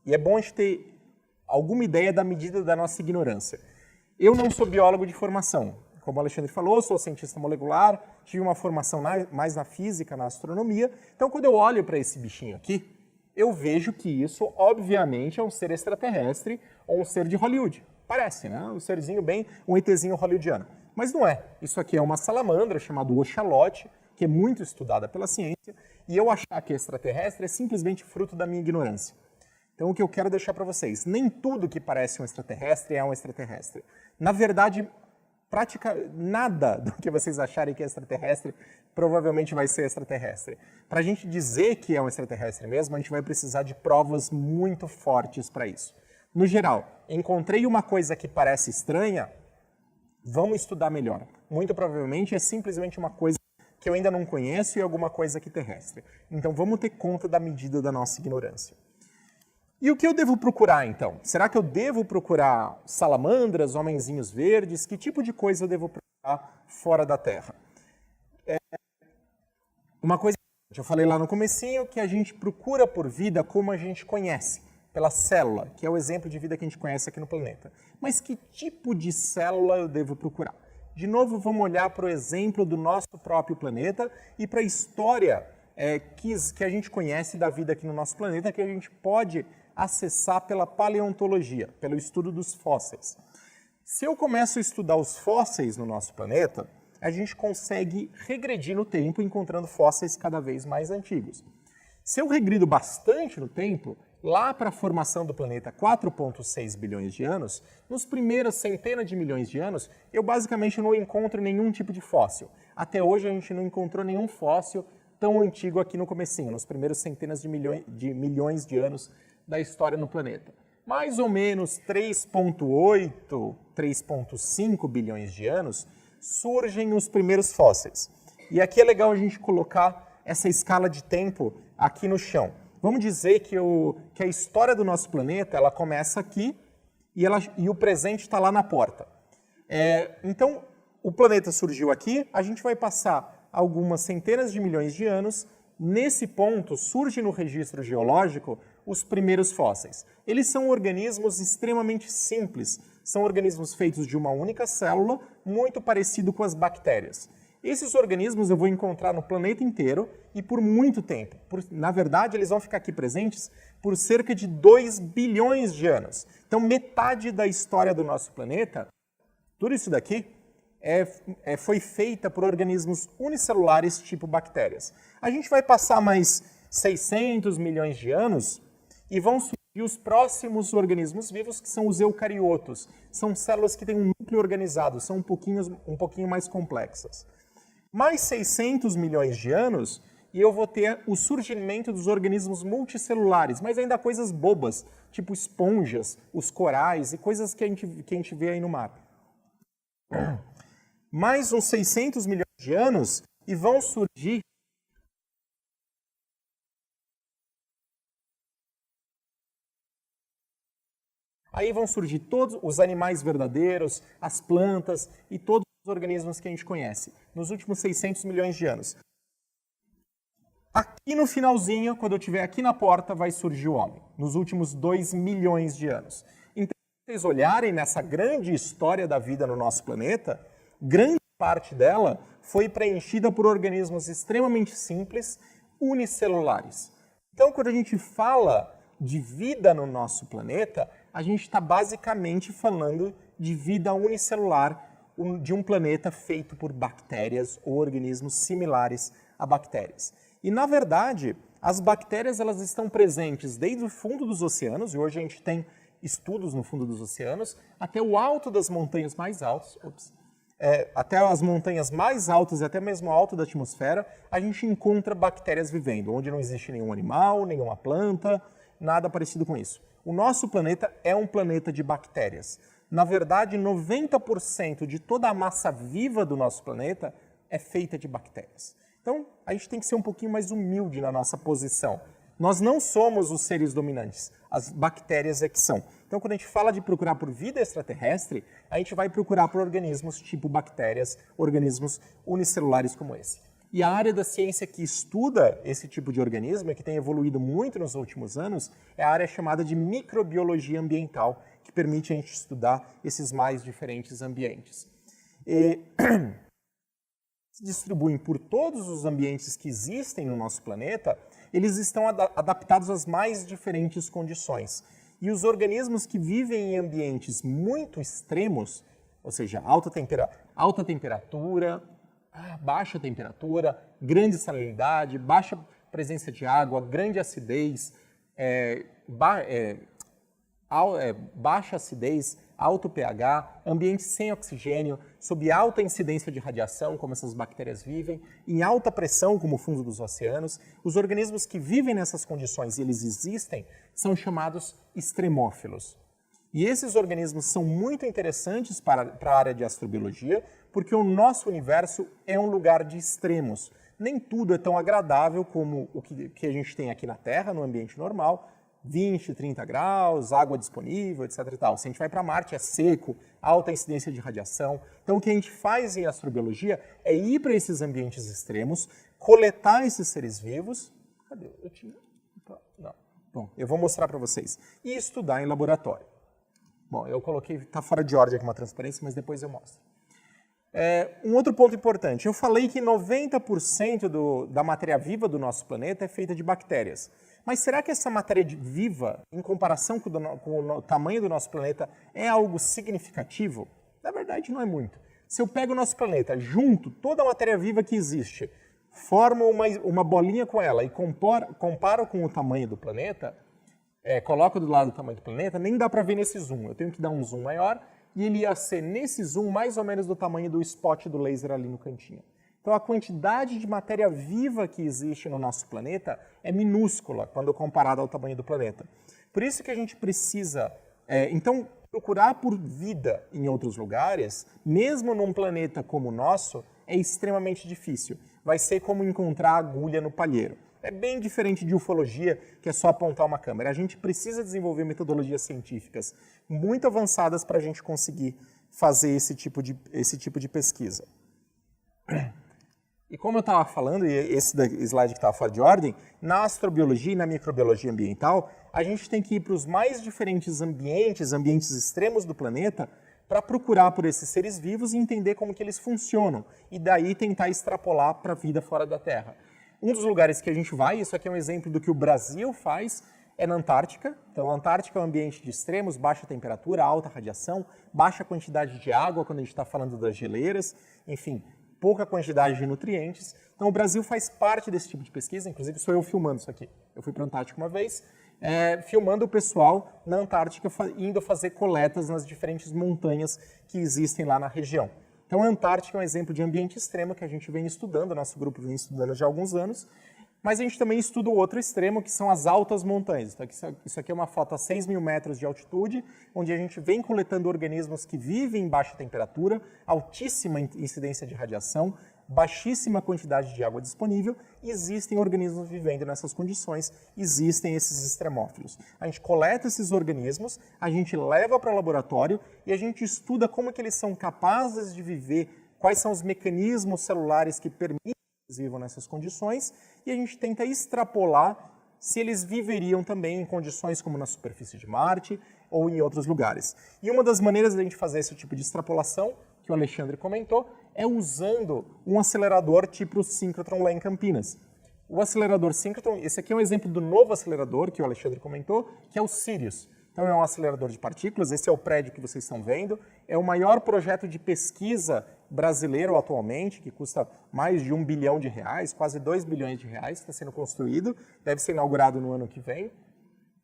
e é bom a gente ter alguma ideia da medida da nossa ignorância. Eu não sou biólogo de formação. Como o Alexandre falou, sou cientista molecular, tive uma formação mais na física, na astronomia. Então, quando eu olho para esse bichinho aqui, eu vejo que isso, obviamente, é um ser extraterrestre ou um ser de Hollywood. Parece, né? Um serzinho bem, um ETzinho hollywoodiano. Mas não é. Isso aqui é uma salamandra chamada oxalote, que é muito estudada pela ciência, e eu achar que é extraterrestre é simplesmente fruto da minha ignorância. Então, o que eu quero deixar para vocês: nem tudo que parece um extraterrestre é um extraterrestre. Na verdade, nada do que vocês acharem que é extraterrestre provavelmente vai ser extraterrestre. Para a gente dizer que é um extraterrestre mesmo, a gente vai precisar de provas muito fortes para isso. No geral, encontrei uma coisa que parece estranha, vamos estudar melhor. Muito provavelmente é simplesmente uma coisa que eu ainda não conheço e alguma coisa aqui terrestre. Então vamos ter conta da medida da nossa ignorância. E o que eu devo procurar, então? Será que eu devo procurar salamandras, homenzinhos verdes? Que tipo de coisa eu devo procurar fora da Terra? Uma coisa que eu falei lá no comecinho, que a gente procura por vida como a gente conhece, pela célula, que é o exemplo de vida que a gente conhece aqui no planeta. Mas que tipo de célula eu devo procurar? De novo, vamos olhar para o exemplo do nosso próprio planeta e para a história que a gente conhece da vida aqui no nosso planeta, que a gente pode acessar pela paleontologia, pelo estudo dos fósseis. Se eu começo a estudar os fósseis no nosso planeta, a gente consegue regredir no tempo encontrando fósseis cada vez mais antigos. Se eu regrido bastante no tempo, lá para a formação do planeta 4,6 bilhões de anos, nos primeiros centenas de milhões de anos, eu basicamente não encontro nenhum tipo de fóssil. Até hoje a gente não encontrou nenhum fóssil tão antigo aqui no comecinho, nos primeiros centenas de milhões de anos da história no planeta. Mais ou menos 3,8, 3,5 bilhões de anos surgem os primeiros fósseis. E aqui é legal a gente colocar essa escala de tempo aqui no chão. Vamos dizer que a história do nosso planeta ela começa aqui e o presente está lá na porta. Então, o planeta surgiu aqui, a gente vai passar algumas centenas de milhões de anos. Nesse ponto, surge no registro geológico os primeiros fósseis? Eles são organismos extremamente simples. São organismos feitos de uma única célula, muito parecido com as bactérias. Esses organismos eu vou encontrar no planeta inteiro e por muito tempo. Na verdade, eles vão ficar aqui presentes por cerca de 2 bilhões de anos. Então, metade da história do nosso planeta, tudo isso daqui, foi feita por organismos unicelulares tipo bactérias. A gente vai passar mais 600 milhões de anos e vão surgir os próximos organismos vivos, que são os eucariotos. São células que têm um núcleo organizado, são um pouquinho mais complexas. Mais 600 milhões de anos e eu vou ter o surgimento dos organismos multicelulares, mas ainda coisas bobas, tipo esponjas, os corais e coisas que a gente vê aí no mar. Mais uns 600 milhões de anos e vão surgir todos os animais verdadeiros, as plantas e todos os organismos que a gente conhece, nos últimos 600 milhões de anos. Aqui no finalzinho, quando eu estiver aqui na porta, vai surgir o homem, nos últimos 2 milhões de anos. Então, se vocês olharem nessa grande história da vida no nosso planeta, grande parte dela foi preenchida por organismos extremamente simples, unicelulares. Então, quando a gente fala de vida no nosso planeta, a gente está basicamente falando de vida unicelular, de um planeta feito por bactérias ou organismos similares a bactérias. E, na verdade, as bactérias elas estão presentes desde o fundo dos oceanos, e hoje a gente tem estudos no fundo dos oceanos, até o alto das montanhas mais altas, até as montanhas mais altas e até mesmo o alto da atmosfera, a gente encontra bactérias vivendo, onde não existe nenhum animal, nenhuma planta, nada parecido com isso. O nosso planeta é um planeta de bactérias. Na verdade, 90% de toda a massa viva do nosso planeta é feita de bactérias. Então, a gente tem que ser um pouquinho mais humilde na nossa posição. Nós não somos os seres dominantes, as bactérias é que são. Então, quando a gente fala de procurar por vida extraterrestre, a gente vai procurar por organismos tipo bactérias, organismos unicelulares como esse. E a área da ciência que estuda esse tipo de organismo, e que tem evoluído muito nos últimos anos, é a área chamada de microbiologia ambiental, que permite a gente estudar esses mais diferentes ambientes. Se distribuem por todos os ambientes que existem no nosso planeta, eles estão adaptados às mais diferentes condições. E os organismos que vivem em ambientes muito extremos, ou seja, alta temperatura, baixa temperatura, grande salinidade, baixa presença de água, grande acidez, baixa acidez, alto pH, ambientes sem oxigênio, sob alta incidência de radiação, como essas bactérias vivem, em alta pressão, como o fundo dos oceanos. Os organismos que vivem nessas condições, e eles existem, são chamados extremófilos. E esses organismos são muito interessantes para a área de astrobiologia, porque o nosso universo é um lugar de extremos. Nem tudo é tão agradável como o que a gente tem aqui na Terra, no ambiente normal, 20, 30 graus, água disponível, etc. e tal. Se a gente vai para Marte, é seco, alta incidência de radiação. Então, o que a gente faz em astrobiologia é ir para esses ambientes extremos, coletar esses seres vivos. Cadê? Não. Bom, eu vou mostrar para vocês. E estudar em laboratório. Bom, eu coloquei, está fora de ordem aqui uma transparência, mas depois eu mostro. Um outro ponto importante. Eu falei que 90% da matéria viva do nosso planeta é feita de bactérias. Mas será que essa matéria viva, em comparação com o tamanho do nosso planeta, é algo significativo? Na verdade, não é muito. Se eu pego o nosso planeta, junto toda a matéria viva que existe, formo uma bolinha com ela e comparo com o tamanho do planeta, coloco do lado do tamanho do planeta, nem dá para ver nesse zoom. Eu tenho que dar um zoom maior e ele ia ser, nesse zoom, mais ou menos do tamanho do spot do laser ali no cantinho. Então, a quantidade de matéria viva que existe no nosso planeta é minúscula quando comparada ao tamanho do planeta. Por isso que a gente precisa, então, procurar por vida em outros lugares, mesmo num planeta como o nosso, é extremamente difícil. Vai ser como encontrar agulha no palheiro. É bem diferente de ufologia, que é só apontar uma câmera. A gente precisa desenvolver metodologias científicas muito avançadas para a gente conseguir fazer esse tipo de pesquisa. E como eu estava falando, e esse slide que estava fora de ordem, na astrobiologia e na microbiologia ambiental, a gente tem que ir para os mais diferentes ambientes extremos do planeta, para procurar por esses seres vivos e entender como que eles funcionam. E daí tentar extrapolar para a vida fora da Terra. Um dos lugares que a gente vai, isso aqui é um exemplo do que o Brasil faz, é na Antártica. Então, a Antártica é um ambiente de extremos, baixa temperatura, alta radiação, baixa quantidade de água quando a gente está falando das geleiras, enfim, pouca quantidade de nutrientes. Então, o Brasil faz parte desse tipo de pesquisa, inclusive sou eu filmando isso aqui. Eu fui para a Antártica uma vez, filmando o pessoal na Antártica indo fazer coletas nas diferentes montanhas que existem lá na região. Então, a Antártica é um exemplo de ambiente extremo que a gente vem estudando, nosso grupo vem estudando já há alguns anos, mas a gente também estuda o outro extremo, que são as altas montanhas. Então, isso aqui é uma foto a 6.000 metros de altitude, onde a gente vem coletando organismos que vivem em baixa temperatura, altíssima incidência de radiação, baixíssima quantidade de água disponível, e existem organismos vivendo nessas condições, existem esses extremófilos. A gente coleta esses organismos, a gente leva para o laboratório e a gente estuda como que eles são capazes de viver, quais são os mecanismos celulares que permitem que eles vivam nessas condições, e a gente tenta extrapolar se eles viveriam também em condições como na superfície de Marte ou em outros lugares. E uma das maneiras de a gente fazer esse tipo de extrapolação, que o Alexandre comentou, é usando um acelerador tipo o síncrotron lá em Campinas. O acelerador síncrotron, esse aqui é um exemplo do novo acelerador que o Alexandre comentou, que é o Sirius. Então é um acelerador de partículas, esse é o prédio que vocês estão vendo, é o maior projeto de pesquisa brasileiro atualmente, que custa mais de R$1 bilhão, quase R$2 bilhões, está sendo construído, deve ser inaugurado no ano que vem.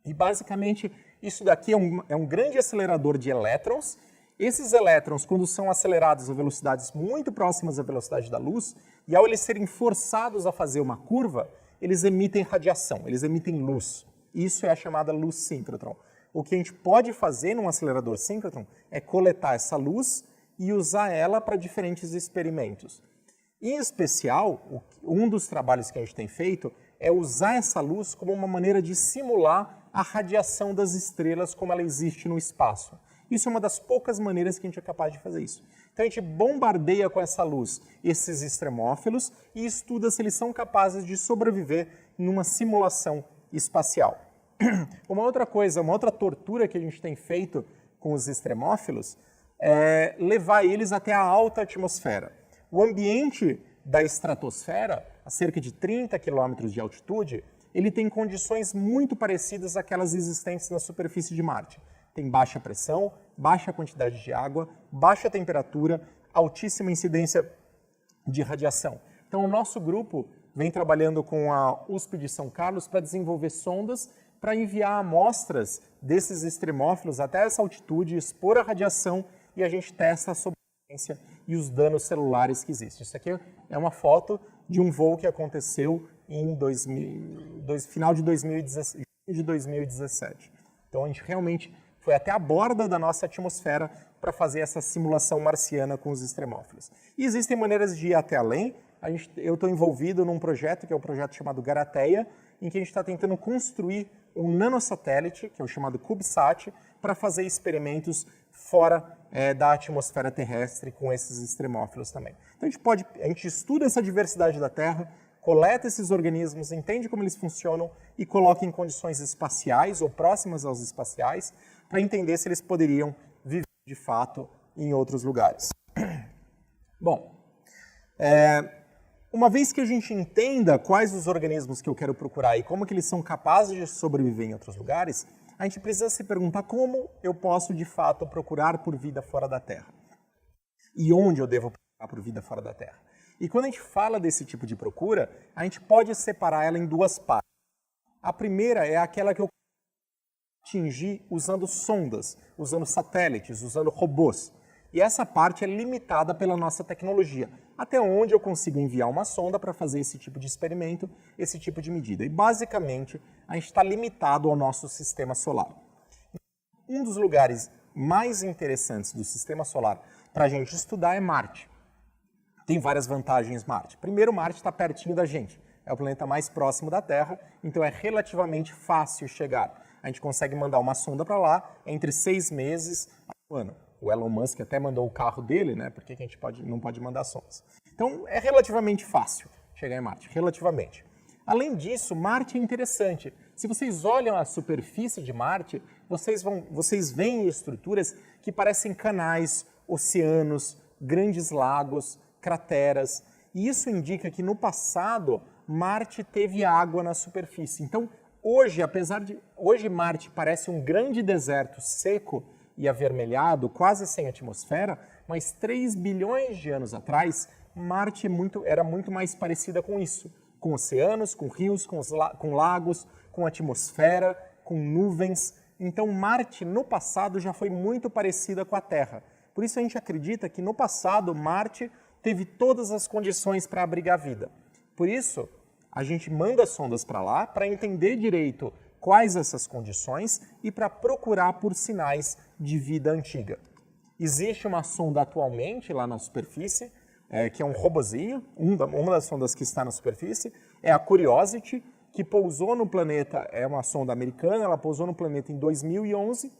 E basicamente isso daqui é um grande acelerador de elétrons. Esses elétrons, quando são acelerados a velocidades muito próximas à velocidade da luz, e ao eles serem forçados a fazer uma curva, eles emitem radiação, eles emitem luz. Isso é a chamada luz síncrotron. O que a gente pode fazer num acelerador síncrotron é coletar essa luz e usar ela para diferentes experimentos. Em especial, um dos trabalhos que a gente tem feito é usar essa luz como uma maneira de simular a radiação das estrelas como ela existe no espaço. Isso é uma das poucas maneiras que a gente é capaz de fazer isso. Então a gente bombardeia com essa luz esses extremófilos e estuda se eles são capazes de sobreviver numa simulação espacial. Uma outra tortura que a gente tem feito com os extremófilos é levar eles até a alta atmosfera. O ambiente da estratosfera, a cerca de 30 quilômetros de altitude, ele tem condições muito parecidas àquelas existentes na superfície de Marte. Tem baixa pressão, baixa quantidade de água, baixa temperatura, altíssima incidência de radiação. Então, o nosso grupo vem trabalhando com a USP de São Carlos para desenvolver sondas para enviar amostras desses extremófilos até essa altitude, expor a radiação e a gente testa a sobrevivência e os danos celulares que existem. Isso aqui é uma foto de um voo que aconteceu em final de 2017. Então, a gente realmente foi até a borda da nossa atmosfera para fazer essa simulação marciana com os extremófilos. E existem maneiras de ir até além. Eu estou envolvido num projeto, que é um projeto chamado Garateia, em que a gente está tentando construir um nanosatélite, que é o chamado CubeSat, para fazer experimentos fora da atmosfera terrestre com esses extremófilos também. Então a gente estuda essa diversidade da Terra, coleta esses organismos, entende como eles funcionam e coloca em condições espaciais ou próximas aos espaciais para entender se eles poderiam viver de fato em outros lugares. Bom, uma vez que a gente entenda quais os organismos que eu quero procurar e como que eles são capazes de sobreviver em outros lugares, a gente precisa se perguntar como eu posso de fato procurar por vida fora da Terra. E onde eu devo procurar por vida fora da Terra. E quando a gente fala desse tipo de procura, a gente pode separar ela em duas partes. A primeira é aquela que eu atingir usando sondas, usando satélites, usando robôs. E essa parte é limitada pela nossa tecnologia. Até onde eu consigo enviar uma sonda para fazer esse tipo de experimento, esse tipo de medida. E basicamente, a gente está limitado ao nosso sistema solar. Um dos lugares mais interessantes do sistema solar para a gente estudar é Marte. Tem várias vantagens Marte. Primeiro, Marte está pertinho da gente. É o planeta mais próximo da Terra, então é relativamente fácil chegar. A gente consegue mandar uma sonda para lá entre 6 meses a 1 ano. O Elon Musk até mandou o carro dele, né? Por que a gente não pode mandar sondas? Então, é relativamente fácil chegar em Marte, relativamente. Além disso, Marte é interessante. Se vocês olham a superfície de Marte, vocês veem estruturas que parecem canais, oceanos, grandes lagos, crateras. E isso indica que no passado Marte teve água na superfície. Então, hoje, hoje Marte parece um grande deserto seco e avermelhado, quase sem atmosfera, mas 3 bilhões de anos atrás, Marte era muito mais parecida com isso, com oceanos, com rios, com lagos, com atmosfera, com nuvens. Então, Marte, no passado, já foi muito parecida com a Terra. Por isso, a gente acredita que, no passado, Marte teve todas as condições para abrigar vida. Por isso, a gente manda sondas para lá para entender direito quais essas condições e para procurar por sinais de vida antiga. Existe uma sonda atualmente lá na superfície, que é um robozinho, uma das sondas que está na superfície, é a Curiosity, que pousou no planeta, é uma sonda americana, ela pousou no planeta em 2011,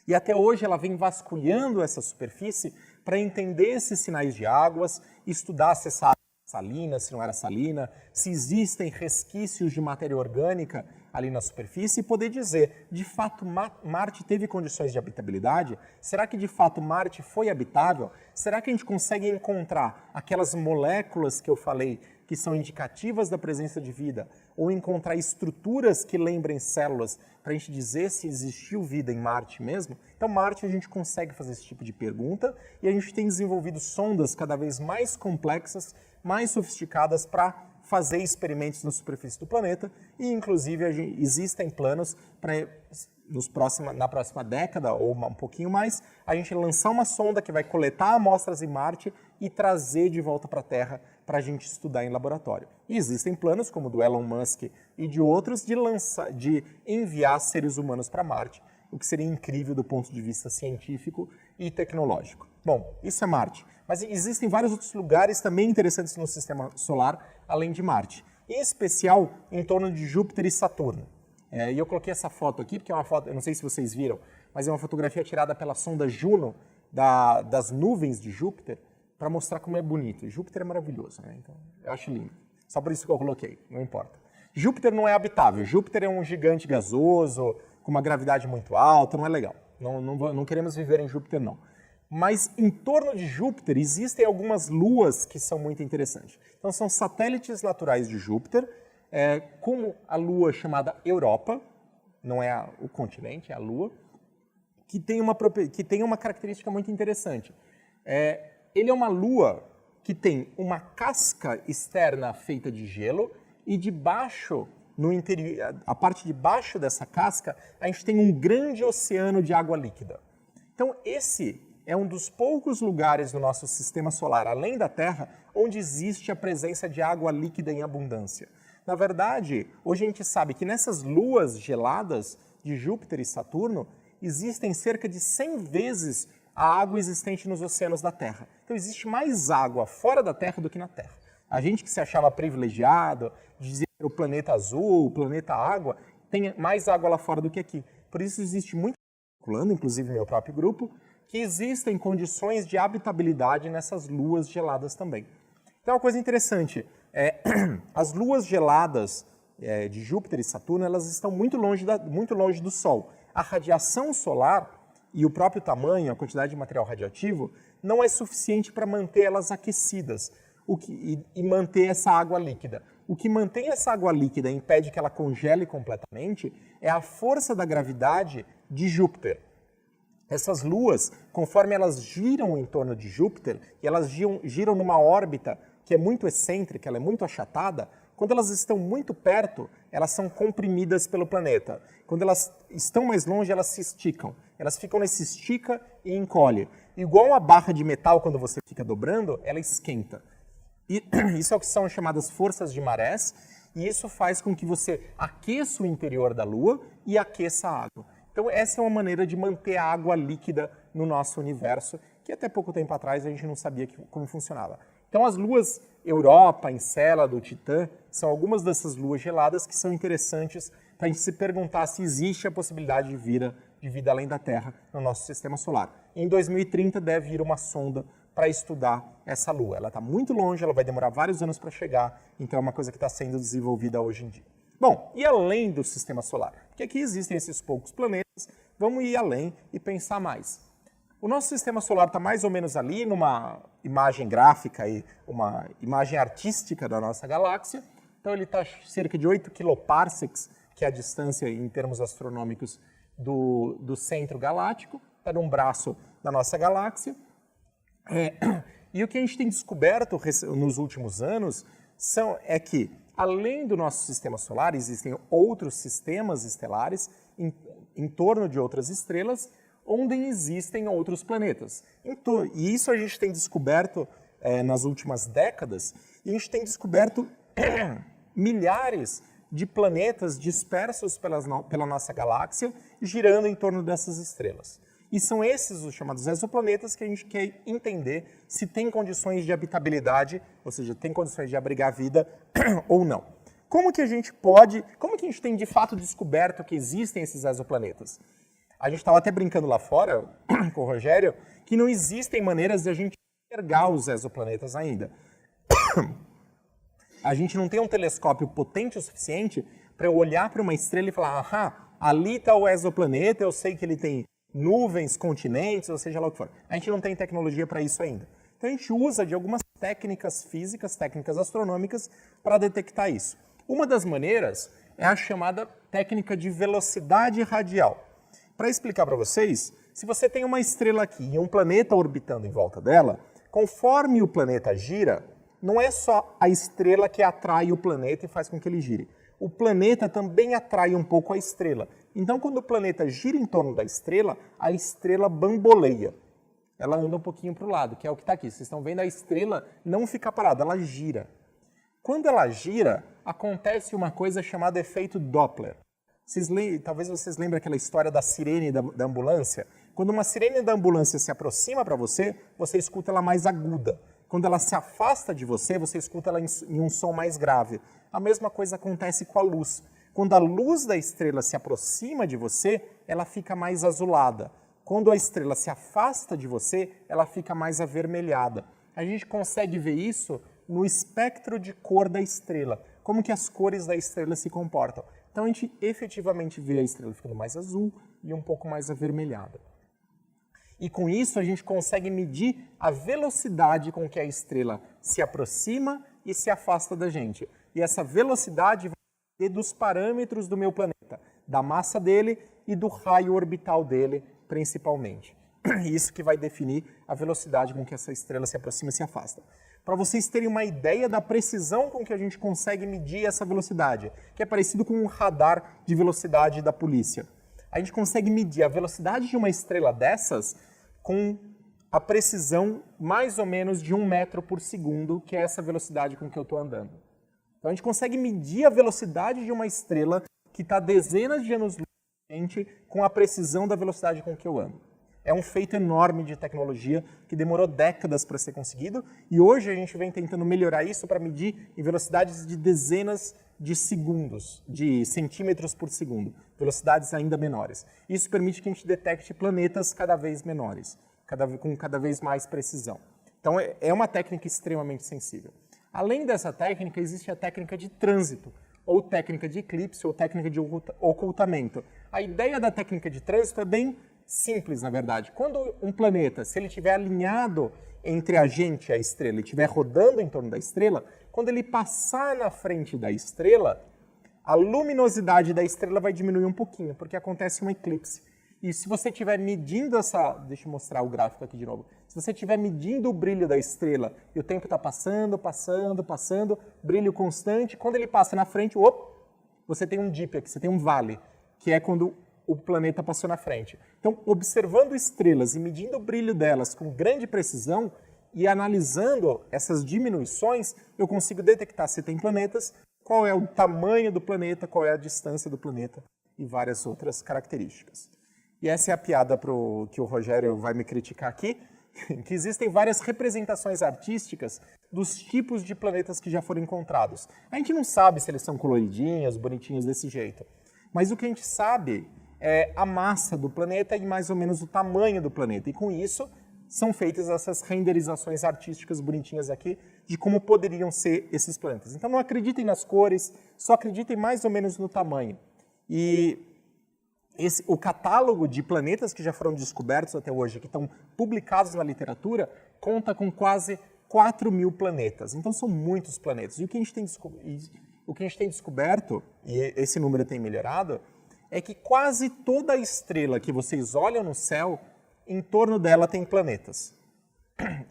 e até hoje ela vem vasculhando essa superfície para entender esses sinais de águas, estudar se essa água é salina, se não era salina, se existem resquícios de matéria orgânica ali na superfície e poder dizer, de fato, Marte teve condições de habitabilidade? Será que de fato Marte foi habitável? Será que a gente consegue encontrar aquelas moléculas que eu falei que são indicativas da presença de vida, ou encontrar estruturas que lembrem células para a gente dizer se existiu vida em Marte mesmo? Então, Marte a gente consegue fazer esse tipo de pergunta e a gente tem desenvolvido sondas cada vez mais complexas, mais sofisticadas para fazer experimentos na superfície do planeta e, inclusive, existem planos para, na próxima década ou um pouquinho mais, a gente lançar uma sonda que vai coletar amostras em Marte e trazer de volta para a Terra para a gente estudar em laboratório. E existem planos, como o do Elon Musk e de outros, de enviar seres humanos para Marte, o que seria incrível do ponto de vista científico e tecnológico. Bom, isso é Marte. Mas existem vários outros lugares também interessantes no Sistema Solar, além de Marte. Em especial, em torno de Júpiter e Saturno. E eu coloquei essa foto aqui, porque é uma foto, eu não sei se vocês viram, mas é uma fotografia tirada pela sonda Juno, das nuvens de Júpiter, para mostrar como é bonito. Júpiter é maravilhoso, né? Então, eu acho lindo. Só por isso que eu coloquei, não importa. Júpiter não é habitável. Júpiter é um gigante gasoso, com uma gravidade muito alta, não é legal. Não queremos viver em Júpiter, não. Mas em torno de Júpiter existem algumas luas que são muito interessantes. Então são satélites naturais de Júpiter, como a lua chamada Europa, não é o continente, é a lua, que tem uma característica muito interessante. Ele é uma lua que tem uma casca externa feita de gelo e debaixo, no interior, a parte de baixo dessa casca, a gente tem um grande oceano de água líquida. Então esse é um dos poucos lugares do nosso sistema solar, além da Terra, onde existe a presença de água líquida em abundância. Na verdade, hoje a gente sabe que nessas luas geladas de Júpiter e Saturno, existem cerca de 100 vezes a água existente nos oceanos da Terra. Então existe mais água fora da Terra do que na Terra. A gente que se achava privilegiado, dizia que o planeta azul, o planeta água, tem mais água lá fora do que aqui. Por isso existe muito, inclusive meu próprio grupo, que existem condições de habitabilidade nessas luas geladas também. Então, uma coisa interessante, as luas geladas de Júpiter e Saturno, elas estão muito longe do Sol. A radiação solar e o próprio tamanho, a quantidade de material radioativo, não é suficiente para manter elas aquecidas e manter essa água líquida. O que mantém essa água líquida e impede que ela congele completamente é a força da gravidade de Júpiter. Essas luas, conforme elas giram em torno de Júpiter, e elas giram numa órbita que é muito excêntrica, ela é muito achatada, quando elas estão muito perto, elas são comprimidas pelo planeta. Quando elas estão mais longe, elas se esticam. Elas ficam nesse estica e encolhe. Igual uma barra de metal, quando você fica dobrando, ela esquenta. E isso é o que são chamadas forças de marés, e isso faz com que você aqueça o interior da Lua e aqueça a água. Então essa é uma maneira de manter a água líquida no nosso universo, que até pouco tempo atrás a gente não sabia como funcionava. Então as luas Europa, Encélado, Titã, são algumas dessas luas geladas que são interessantes para a gente se perguntar se existe a possibilidade de vida além da Terra no nosso sistema solar. Em 2030 deve ir uma sonda para estudar essa lua. Ela está muito longe, ela vai demorar vários anos para chegar, então é uma coisa que está sendo desenvolvida hoje em dia. Bom, e além do sistema solar? Porque aqui existem esses poucos planetas, vamos ir além e pensar mais. O nosso sistema solar está mais ou menos ali numa imagem gráfica e uma imagem artística da nossa galáxia. Então ele está cerca de 8 quiloparsecs, que é a distância em termos astronômicos do centro galáctico, está num braço da nossa galáxia. E o que a gente tem descoberto nos últimos anos é que, além do nosso sistema solar, existem outros sistemas estelares em torno de outras estrelas, onde existem outros planetas. E isso a gente tem descoberto nas últimas décadas, e a gente tem descoberto milhares de planetas dispersos pela nossa galáxia, girando em torno dessas estrelas. E são esses os chamados exoplanetas que a gente quer entender se tem condições de habitabilidade, ou seja, tem condições de abrigar vida ou não. Como que a gente tem de fato descoberto que existem esses exoplanetas? A gente estava até brincando lá fora com o Rogério que não existem maneiras de a gente enxergar os exoplanetas ainda. A gente não tem um telescópio potente o suficiente para eu olhar para uma estrela e falar, ali está o exoplaneta, eu sei que ele tem nuvens, continentes, ou seja lá o que for. A gente não tem tecnologia para isso ainda. Então a gente usa de algumas técnicas físicas, técnicas astronômicas, para detectar isso. Uma das maneiras é a chamada técnica de velocidade radial. Para explicar para vocês, se você tem uma estrela aqui e um planeta orbitando em volta dela, conforme o planeta gira, não é só a estrela que atrai o planeta e faz com que ele gire. O planeta também atrai um pouco a estrela. Então, quando o planeta gira em torno da estrela, a estrela bamboleia. Ela anda um pouquinho para o lado, que é o que está aqui. Vocês estão vendo a estrela não fica parada, ela gira. Quando ela gira, acontece uma coisa chamada efeito Doppler. Talvez vocês lembrem aquela história da sirene da ambulância. Quando uma sirene da ambulância se aproxima para você, você escuta ela mais aguda. Quando ela se afasta de você, você escuta ela em um som mais grave. A mesma coisa acontece com a luz. Quando a luz da estrela se aproxima de você, ela fica mais azulada. Quando a estrela se afasta de você, ela fica mais avermelhada. A gente consegue ver isso no espectro de cor da estrela, como que as cores da estrela se comportam. Então a gente efetivamente vê a estrela ficando mais azul e um pouco mais avermelhada. E com isso a gente consegue medir a velocidade com que a estrela se aproxima e se afasta da gente. E essa velocidade vai depender dos parâmetros do meu planeta, da massa dele e do raio orbital dele, principalmente. Isso que vai definir a velocidade com que essa estrela se aproxima e se afasta. Para vocês terem uma ideia da precisão com que a gente consegue medir essa velocidade, que é parecido com um radar de velocidade da polícia. A gente consegue medir a velocidade de uma estrela dessas com a precisão mais ou menos de 1 metro por segundo, que é essa velocidade com que eu estou andando. Então a gente consegue medir a velocidade de uma estrela que está dezenas de anos-luz com a precisão da velocidade com que eu ando. É um feito enorme de tecnologia que demorou décadas para ser conseguido e hoje a gente vem tentando melhorar isso para medir em velocidades de dezenas de segundos, de centímetros por segundo, velocidades ainda menores. Isso permite que a gente detecte planetas cada vez menores, com cada vez mais precisão. Então é uma técnica extremamente sensível. Além dessa técnica, existe a técnica de trânsito, ou técnica de eclipse, ou técnica de ocultamento. A ideia da técnica de trânsito é bem simples, na verdade. Quando um planeta, se ele estiver alinhado entre a gente e a estrela, e estiver rodando em torno da estrela, quando ele passar na frente da estrela, a luminosidade da estrela vai diminuir um pouquinho, porque acontece um eclipse. E se você estiver medindo Deixa eu mostrar o gráfico aqui de novo. Se você estiver medindo o brilho da estrela e o tempo está passando, brilho constante, quando ele passa na frente, você tem um dip aqui, você tem um vale, que é quando o planeta passou na frente. Então, observando estrelas e medindo o brilho delas com grande precisão e analisando essas diminuições, eu consigo detectar se tem planetas, qual é o tamanho do planeta, qual é a distância do planeta e várias outras características. E essa é a piada que o Rogério vai me criticar aqui, que existem várias representações artísticas dos tipos de planetas que já foram encontrados. A gente não sabe se eles são coloridinhos, bonitinhos desse jeito, mas o que a gente sabe é a massa do planeta e mais ou menos o tamanho do planeta. E com isso, são feitas essas renderizações artísticas bonitinhas aqui de como poderiam ser esses planetas. Então não acreditem nas cores, só acreditem mais ou menos no tamanho. E o catálogo de planetas que já foram descobertos até hoje, que estão publicados na literatura, conta com quase 4.000 planetas. Então são muitos planetas. E o que a gente tem descoberto, e esse número tem melhorado, é que quase toda estrela que vocês olham no céu, em torno dela tem planetas.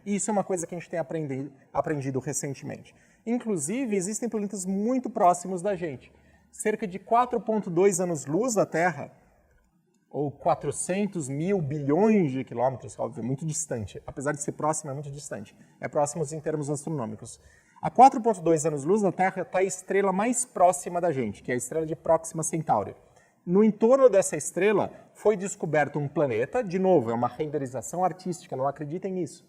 E isso é uma coisa que a gente tem aprendido recentemente. Inclusive, existem planetas muito próximos da gente. Cerca de 4,2 anos-luz da Terra, ou 400 mil bilhões de quilômetros, óbvio, muito distante. Apesar de ser próximo, é muito distante. É próximo em termos astronômicos. A 4,2 anos-luz da Terra está a estrela mais próxima da gente, que é a estrela de Próxima Centauri. No entorno dessa estrela foi descoberto um planeta, de novo, é uma renderização artística, não acreditem nisso,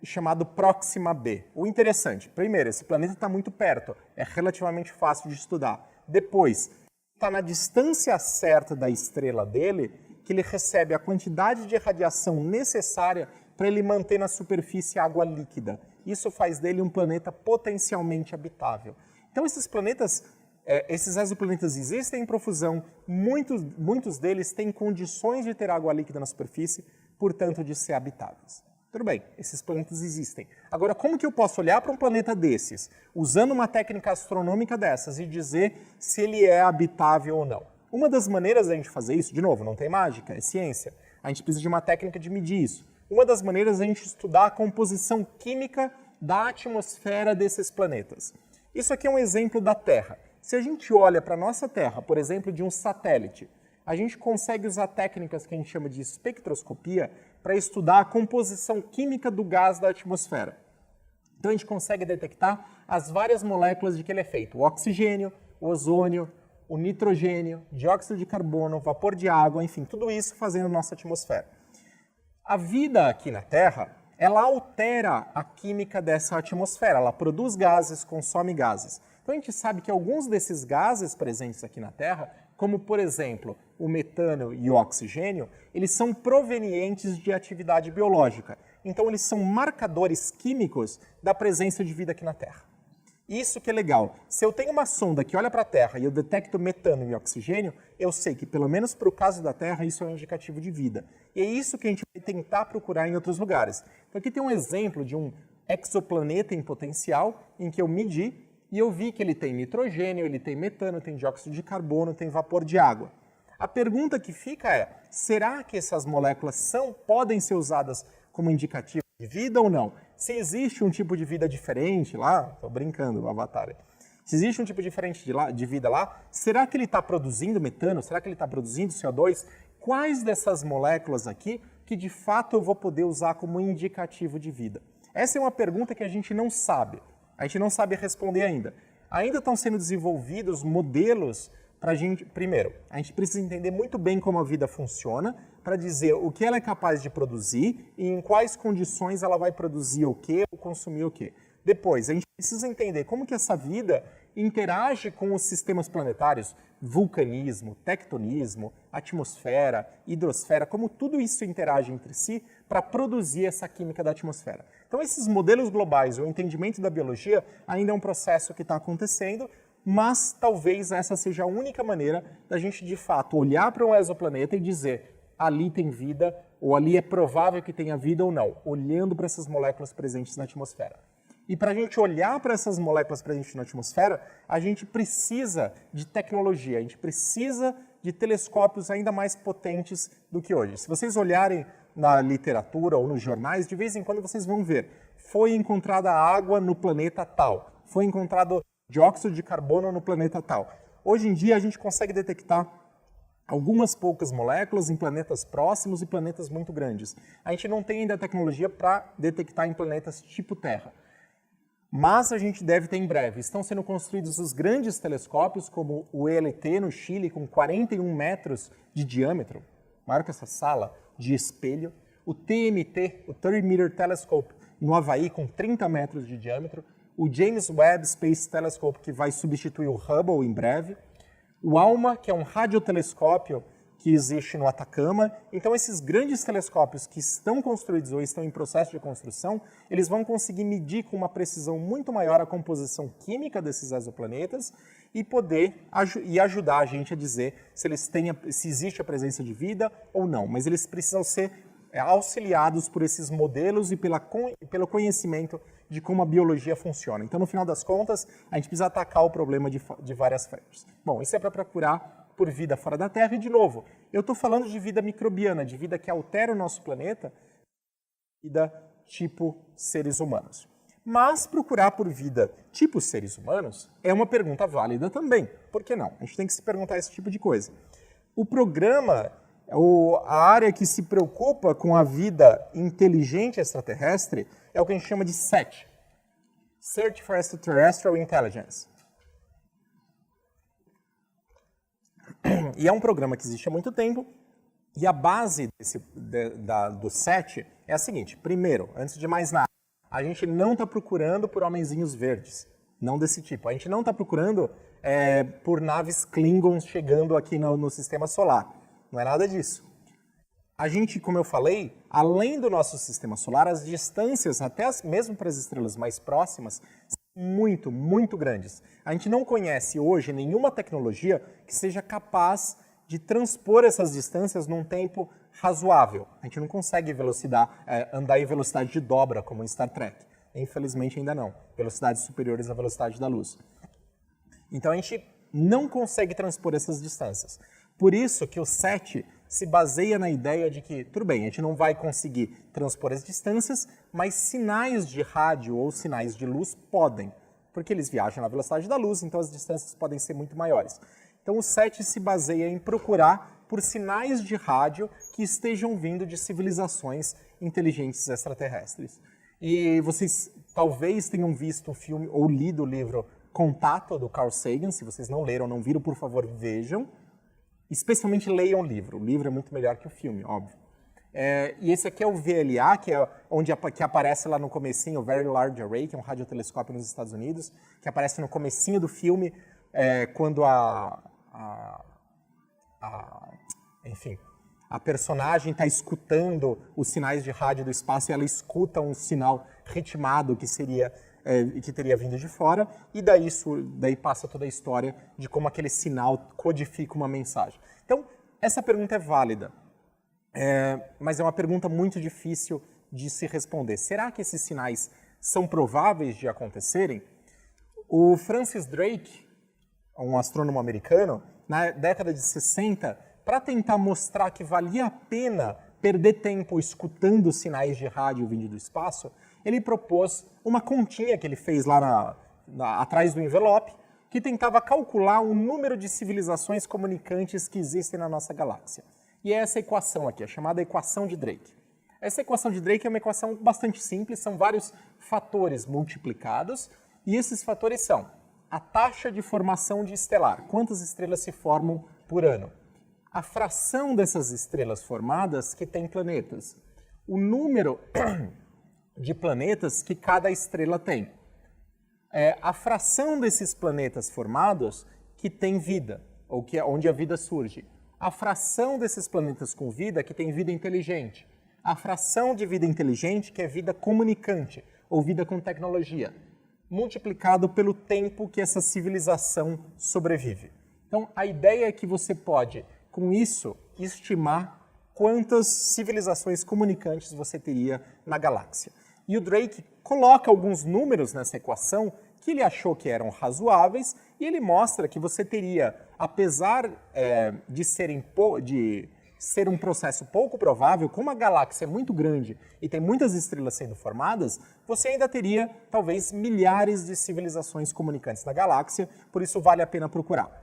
chamado Próxima B. O interessante, primeiro, esse planeta está muito perto, é relativamente fácil de estudar. Depois, está na distância certa da estrela dele, que ele recebe a quantidade de radiação necessária para ele manter na superfície água líquida. Isso faz dele um planeta potencialmente habitável. Então, esses planetas... esses exoplanetas existem em profusão, muitos deles têm condições de ter água líquida na superfície, portanto de ser habitáveis. Tudo bem, esses planetas existem. Agora, como que eu posso olhar para um planeta desses, usando uma técnica astronômica dessas e dizer se ele é habitável ou não? Uma das maneiras da gente fazer isso, de novo, não tem mágica, é ciência. A gente precisa de uma técnica de medir isso. Uma das maneiras é a gente estudar a composição química da atmosfera desses planetas. Isso aqui é um exemplo da Terra. Se a gente olha para a nossa Terra, por exemplo, de um satélite, a gente consegue usar técnicas que a gente chama de espectroscopia para estudar a composição química do gás da atmosfera. Então a gente consegue detectar as várias moléculas de que ele é feito. O oxigênio, o ozônio, o nitrogênio, dióxido de carbono, vapor de água, enfim, tudo isso fazendo a nossa atmosfera. A vida aqui na Terra, ela altera a química dessa atmosfera, ela produz gases, consome gases. Então a gente sabe que alguns desses gases presentes aqui na Terra, como por exemplo o metano e o oxigênio, eles são provenientes de atividade biológica. Então eles são marcadores químicos da presença de vida aqui na Terra. Isso que é legal. Se eu tenho uma sonda que olha para a Terra e eu detecto metano e oxigênio, eu sei que pelo menos para o caso da Terra isso é um indicativo de vida. E é isso que a gente vai tentar procurar em outros lugares. Então aqui tem um exemplo de um exoplaneta em potencial em que eu medi e eu vi que ele tem nitrogênio, ele tem metano, tem dióxido de carbono, tem vapor de água. A pergunta que fica é, será que essas moléculas podem ser usadas como indicativo de vida ou não? Se existe um tipo de vida diferente lá, estou brincando, o Avatar, se existe um tipo diferente de vida lá, será que ele está produzindo metano? Será que ele está produzindo CO2? Quais dessas moléculas aqui que de fato eu vou poder usar como indicativo de vida? Essa é uma pergunta que a gente não sabe. A gente não sabe responder ainda. Ainda estão sendo desenvolvidos modelos para a gente... Primeiro, a gente precisa entender muito bem como a vida funciona para dizer o que ela é capaz de produzir e em quais condições ela vai produzir o quê ou consumir o quê. Depois, a gente precisa entender como que essa vida interage com os sistemas planetários, vulcanismo, tectonismo, atmosfera, hidrosfera, como tudo isso interage entre si para produzir essa química da atmosfera. Então, esses modelos globais, o entendimento da biologia, ainda é um processo que está acontecendo, mas talvez essa seja a única maneira da gente, de fato, olhar para um exoplaneta e dizer ali tem vida, ou ali é provável que tenha vida ou não, olhando para essas moléculas presentes na atmosfera. E para a gente olhar para essas moléculas presentes na atmosfera, a gente precisa de tecnologia, a gente precisa de telescópios ainda mais potentes do que hoje. Se vocês olharem na literatura ou nos jornais, de vez em quando vocês vão ver, foi encontrada água no planeta tal, foi encontrado dióxido de carbono no planeta tal. Hoje em dia a gente consegue detectar algumas poucas moléculas em planetas próximos e planetas muito grandes. A gente não tem ainda tecnologia para detectar em planetas tipo Terra. Mas a gente deve ter em breve. Estão sendo construídos os grandes telescópios, como o ELT no Chile, com 41 metros de diâmetro. Marca essa sala de espelho. O TMT, o 30 Meter Telescope, no Havaí, com 30 metros de diâmetro. O James Webb Space Telescope, que vai substituir o Hubble em breve. O ALMA, que é um radiotelescópio que existe no Atacama. Então, esses grandes telescópios que estão construídos ou estão em processo de construção, eles vão conseguir medir com uma precisão muito maior a composição química desses exoplanetas e poder ajudar a gente a dizer se existe a presença de vida ou não. Mas eles precisam ser auxiliados por esses modelos e pelo conhecimento de como a biologia funciona. Então, no final das contas, a gente precisa atacar o problema de várias frentes. Bom, isso é para procurar por vida fora da Terra. E, de novo, eu estou falando de vida microbiana, de vida que altera o nosso planeta, vida tipo seres humanos. Mas procurar por vida tipo seres humanos é uma pergunta válida também. Por que não? A gente tem que se perguntar esse tipo de coisa. O programa, a área que se preocupa com a vida inteligente extraterrestre, é o que a gente chama de SETI, Search for Extraterrestrial Intelligence. E é um programa que existe há muito tempo, e a base do SETI é a seguinte. Primeiro, antes de mais nada, a gente não está procurando por homenzinhos verdes, não desse tipo. A gente não está procurando por naves Klingons chegando aqui no sistema solar. Não é nada disso. A gente, como eu falei, além do nosso sistema solar, as distâncias, até mesmo para as estrelas mais próximas, muito, muito grandes. A gente não conhece hoje nenhuma tecnologia que seja capaz de transpor essas distâncias num tempo razoável. A gente não consegue andar em velocidade de dobra, como em Star Trek. Infelizmente ainda não. Velocidades superiores à velocidade da luz. Então a gente não consegue transpor essas distâncias. Por isso que o SETI se baseia na ideia de que, tudo bem, a gente não vai conseguir transpor as distâncias, mas sinais de rádio ou sinais de luz podem, porque eles viajam na velocidade da luz, então as distâncias podem ser muito maiores. Então o SETI se baseia em procurar por sinais de rádio que estejam vindo de civilizações inteligentes extraterrestres. E vocês talvez tenham visto o filme ou lido o livro Contato, do Carl Sagan. Se vocês não leram ou não viram, por favor, vejam. Especialmente leiam o livro. O livro é muito melhor que o filme, óbvio. E esse aqui é o VLA, que é onde que aparece lá no comecinho, o Very Large Array, que é um radiotelescópio nos Estados Unidos, que aparece no comecinho do filme, quando enfim, a personagem está escutando os sinais de rádio do espaço e ela escuta um sinal ritmado que teria vindo de fora, e daí passa toda a história de como aquele sinal codifica uma mensagem. Então, essa pergunta é válida, mas é uma pergunta muito difícil de se responder. Será que esses sinais são prováveis de acontecerem? O Francis Drake, um astrônomo americano, na década de 60, para tentar mostrar que valia a pena perder tempo escutando sinais de rádio vindo do espaço, ele propôs uma continha que ele fez lá atrás do envelope, que tentava calcular o número de civilizações comunicantes que existem na nossa galáxia. E é essa equação aqui, a chamada equação de Drake. Essa equação de Drake é uma equação bastante simples, são vários fatores multiplicados, e esses fatores são a taxa de formação de estelar, quantas estrelas se formam por ano, a fração dessas estrelas formadas que tem planetas, o número de planetas que cada estrela tem, a fração desses planetas formados que tem vida, ou onde a vida surge, a fração desses planetas com vida que tem vida inteligente, a fração de vida inteligente que é vida comunicante, ou vida com tecnologia, multiplicado pelo tempo que essa civilização sobrevive. Então, a ideia é que você pode, com isso, estimar quantas civilizações comunicantes você teria na galáxia. E o Drake coloca alguns números nessa equação que ele achou que eram razoáveis, e ele mostra que você teria, apesar de ser um processo pouco provável, como a galáxia é muito grande e tem muitas estrelas sendo formadas, você ainda teria, talvez, milhares de civilizações comunicantes na galáxia, por isso vale a pena procurar.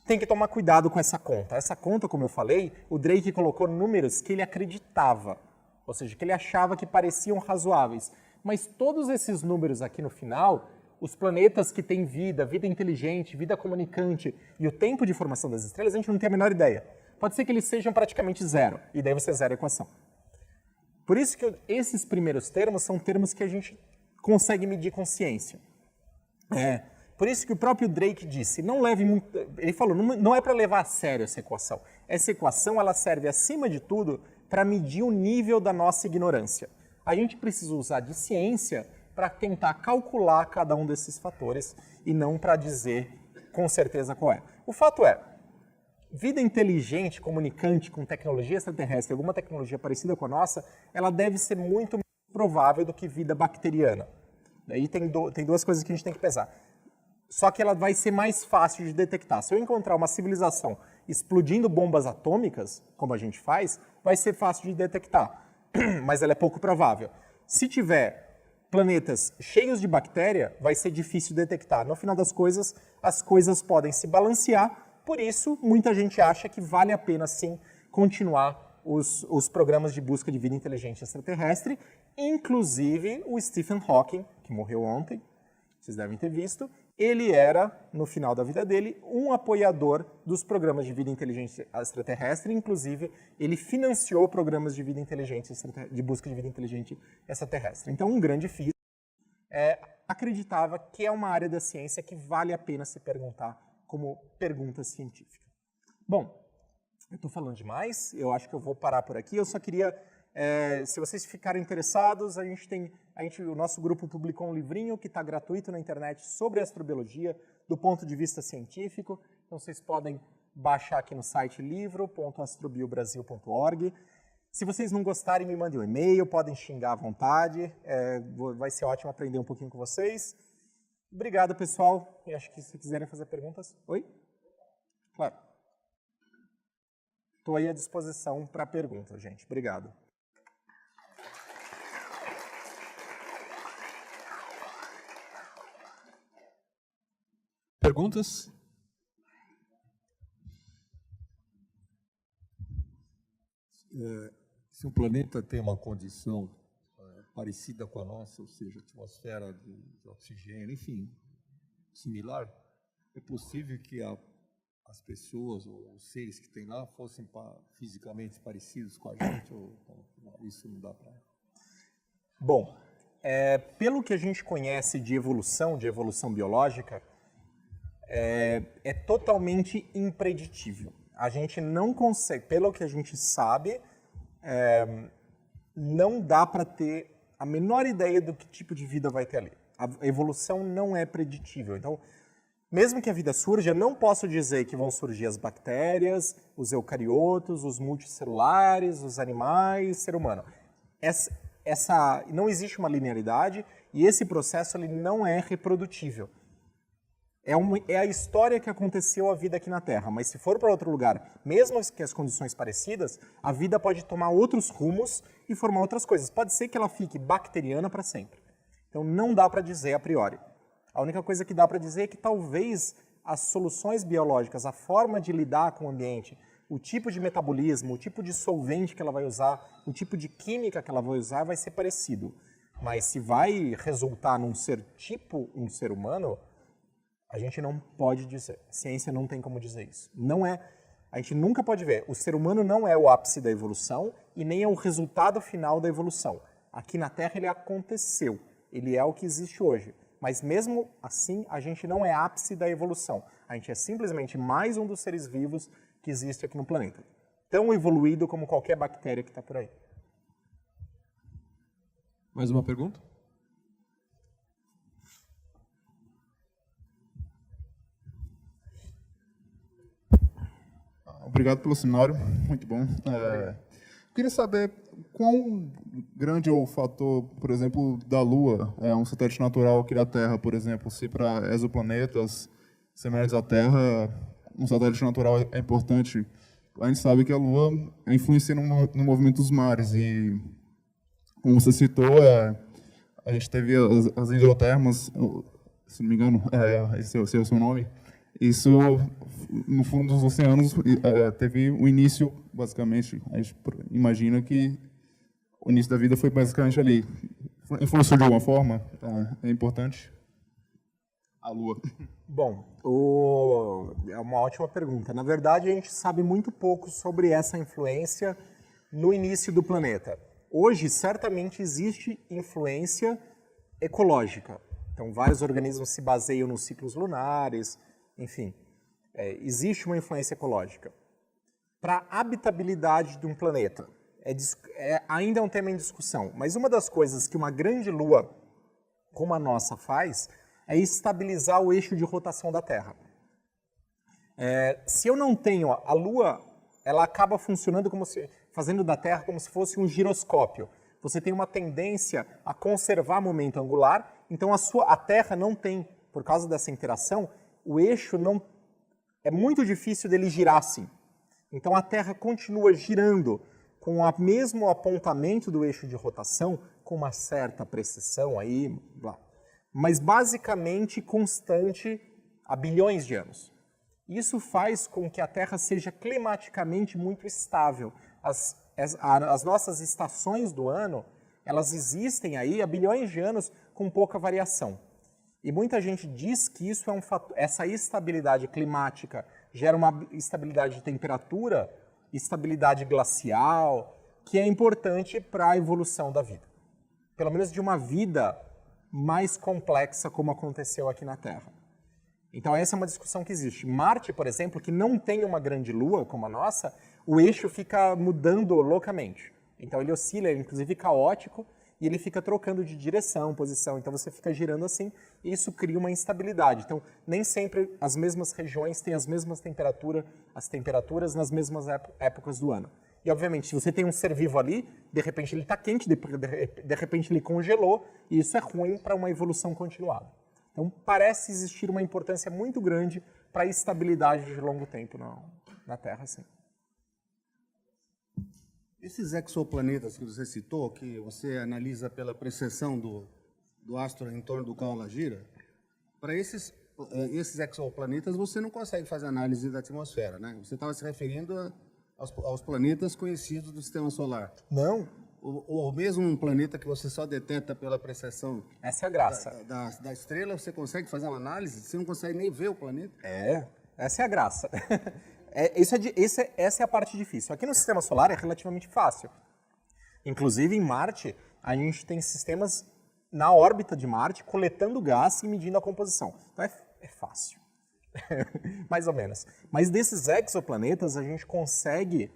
Tem que tomar cuidado com essa conta. Essa conta, como eu falei, o Drake colocou números que ele acreditava, ou seja, que ele achava que pareciam razoáveis. Mas todos esses números aqui no final, os planetas que têm vida, vida inteligente, vida comunicante e o tempo de formação das estrelas, a gente não tem a menor ideia. Pode ser que eles sejam praticamente zero, e daí você zera a equação. Por isso que esses primeiros termos são termos que a gente consegue medir com ciência. Por isso que o próprio Drake disse, não leve muito, ele falou, não é para levar a sério essa equação, essa equação ela serve, acima de tudo, para medir o nível da nossa ignorância. A gente precisa usar de ciência para tentar calcular cada um desses fatores e não para dizer com certeza qual é. O fato é, vida inteligente, comunicante com tecnologia extraterrestre, alguma tecnologia parecida com a nossa, ela deve ser muito mais provável do que vida bacteriana. Daí tem duas coisas que a gente tem que pesar. Só que ela vai ser mais fácil de detectar. Se eu encontrar uma civilização explodindo bombas atômicas, como a gente faz, vai ser fácil de detectar. Mas ela é pouco provável. Se tiver planetas cheios de bactéria, vai ser difícil detectar. No final das coisas, as coisas podem se balancear. Por isso, muita gente acha que vale a pena, sim, continuar os programas de busca de vida inteligente extraterrestre, inclusive o Stephen Hawking, que morreu ontem, vocês devem ter visto. Ele era, no final da vida dele, um apoiador dos programas de vida inteligente extraterrestre, inclusive ele financiou programas de vida inteligente, de busca de vida inteligente extraterrestre. Então, um grande físico acreditava que é uma área da ciência que vale a pena se perguntar como pergunta científica. Bom, eu estou falando demais, eu acho que eu vou parar por aqui. Eu só queria, se vocês ficarem interessados, o nosso grupo publicou um livrinho que está gratuito na internet sobre astrobiologia do ponto de vista científico. Então vocês podem baixar aqui no site livro.astrobiobrasil.org. Se vocês não gostarem, me mandem um e-mail, podem xingar à vontade. Vai ser ótimo aprender um pouquinho com vocês. Obrigado, pessoal. E acho que se quiserem fazer perguntas... Oi? Claro. Estou aí à disposição para perguntas, gente. Obrigado. Perguntas? Se um planeta tem uma condição parecida com a nossa, ou seja, atmosfera de oxigênio, enfim, similar, é possível que as pessoas ou os seres que tem lá fossem fisicamente parecidos com a gente, ou isso não dá para... Bom, pelo que a gente conhece de evolução biológica, é totalmente impreditível. A gente não consegue, pelo que a gente sabe, não dá para ter a menor ideia do que tipo de vida vai ter ali. A evolução não é preditível. Então, mesmo que a vida surja, eu não posso dizer que vão surgir as bactérias, os eucariotos, os multicelulares, os animais, ser humano. Não existe uma linearidade e esse processo ele não é reprodutível. É a história que aconteceu a vida aqui na Terra, mas se for para outro lugar, mesmo que as condições parecidas, a vida pode tomar outros rumos e formar outras coisas. Pode ser que ela fique bacteriana para sempre. Então não dá para dizer a priori. A única coisa que dá para dizer é que talvez as soluções biológicas, a forma de lidar com o ambiente, o tipo de metabolismo, o tipo de solvente que ela vai usar, o tipo de química que ela vai usar vai ser parecido. Mas se vai resultar num ser tipo um ser humano, a gente não pode dizer. A ciência não tem como dizer isso. A gente nunca pode ver. O ser humano não é o ápice da evolução e nem é o resultado final da evolução. Aqui na Terra ele aconteceu. Ele é o que existe hoje. Mas mesmo assim, a gente não é ápice da evolução. A gente é simplesmente mais um dos seres vivos que existe aqui no planeta. Tão evoluído como qualquer bactéria que está por aí. Mais uma pergunta? Obrigado pelo seminário, muito bom. Eu queria saber quão grande é o fator, por exemplo, da Lua, um satélite natural aqui da Terra, por exemplo, se para exoplanetas semelhantes à Terra, um satélite natural é importante. A gente sabe que a Lua influencia no movimento dos mares e, como você citou, a gente teve as hidrotermas, se não me engano, esse é o seu nome. Isso, no fundo dos oceanos, teve o início, basicamente. A gente imagina que o início da vida foi basicamente ali. Influenciou de alguma forma? É importante? A Lua. Bom, é uma ótima pergunta. Na verdade, a gente sabe muito pouco sobre essa influência no início do planeta. Hoje, certamente, existe influência ecológica. Então, vários organismos se baseiam nos ciclos lunares. Enfim, existe uma influência ecológica. para a habitabilidade de um planeta. Ainda é um tema em discussão, mas uma das coisas que uma grande lua como a nossa faz é estabilizar o eixo de rotação da Terra. Se eu não tenho a Lua, ela acaba funcionando fazendo da Terra como se fosse um giroscópio. Você tem uma tendência a conservar momento angular, então a Terra não tem, por causa dessa interação, o eixo não é muito difícil dele girar assim. Então a Terra continua girando com o mesmo apontamento do eixo de rotação, com uma certa precisão aí, mas basicamente constante há bilhões de anos. Isso faz com que a Terra seja climaticamente muito estável. As nossas estações do ano, elas existem aí há bilhões de anos com pouca variação. E muita gente diz que isso é um fator, essa estabilidade climática gera uma estabilidade de temperatura, estabilidade glacial, que é importante para a evolução da vida. Pelo menos de uma vida mais complexa como aconteceu aqui na Terra. Então essa é uma discussão que existe. Marte, por exemplo, que não tem uma grande lua como a nossa, o eixo fica mudando loucamente. Então ele oscila, ele é inclusive caótico, e ele fica trocando de direção, posição. Então você fica girando assim, e isso cria uma instabilidade. Então nem sempre as mesmas regiões têm as mesmas temperaturas nas mesmas épocas do ano. E obviamente, se você tem um ser vivo ali, de repente ele está quente, de repente ele congelou, e isso é ruim para uma evolução continuada. Então, parece existir uma importância muito grande para a estabilidade de longo tempo na Terra, sim. Esses exoplanetas que você citou, que você analisa pela precessão do astro em torno do qual ela gira, para esses exoplanetas você não consegue fazer análise da atmosfera, né? Você estava se referindo aos planetas conhecidos do Sistema Solar. Não. Ou mesmo um planeta que você só detecta pela precessão. Essa é a graça. Da estrela, você consegue fazer uma análise? Você não consegue nem ver o planeta? Essa é a graça. Essa é a parte difícil. Aqui no Sistema Solar é relativamente fácil. Inclusive, em Marte, a gente tem sistemas na órbita de Marte coletando gás e medindo a composição. Então é fácil. Mais ou menos. Mas desses exoplanetas, a gente consegue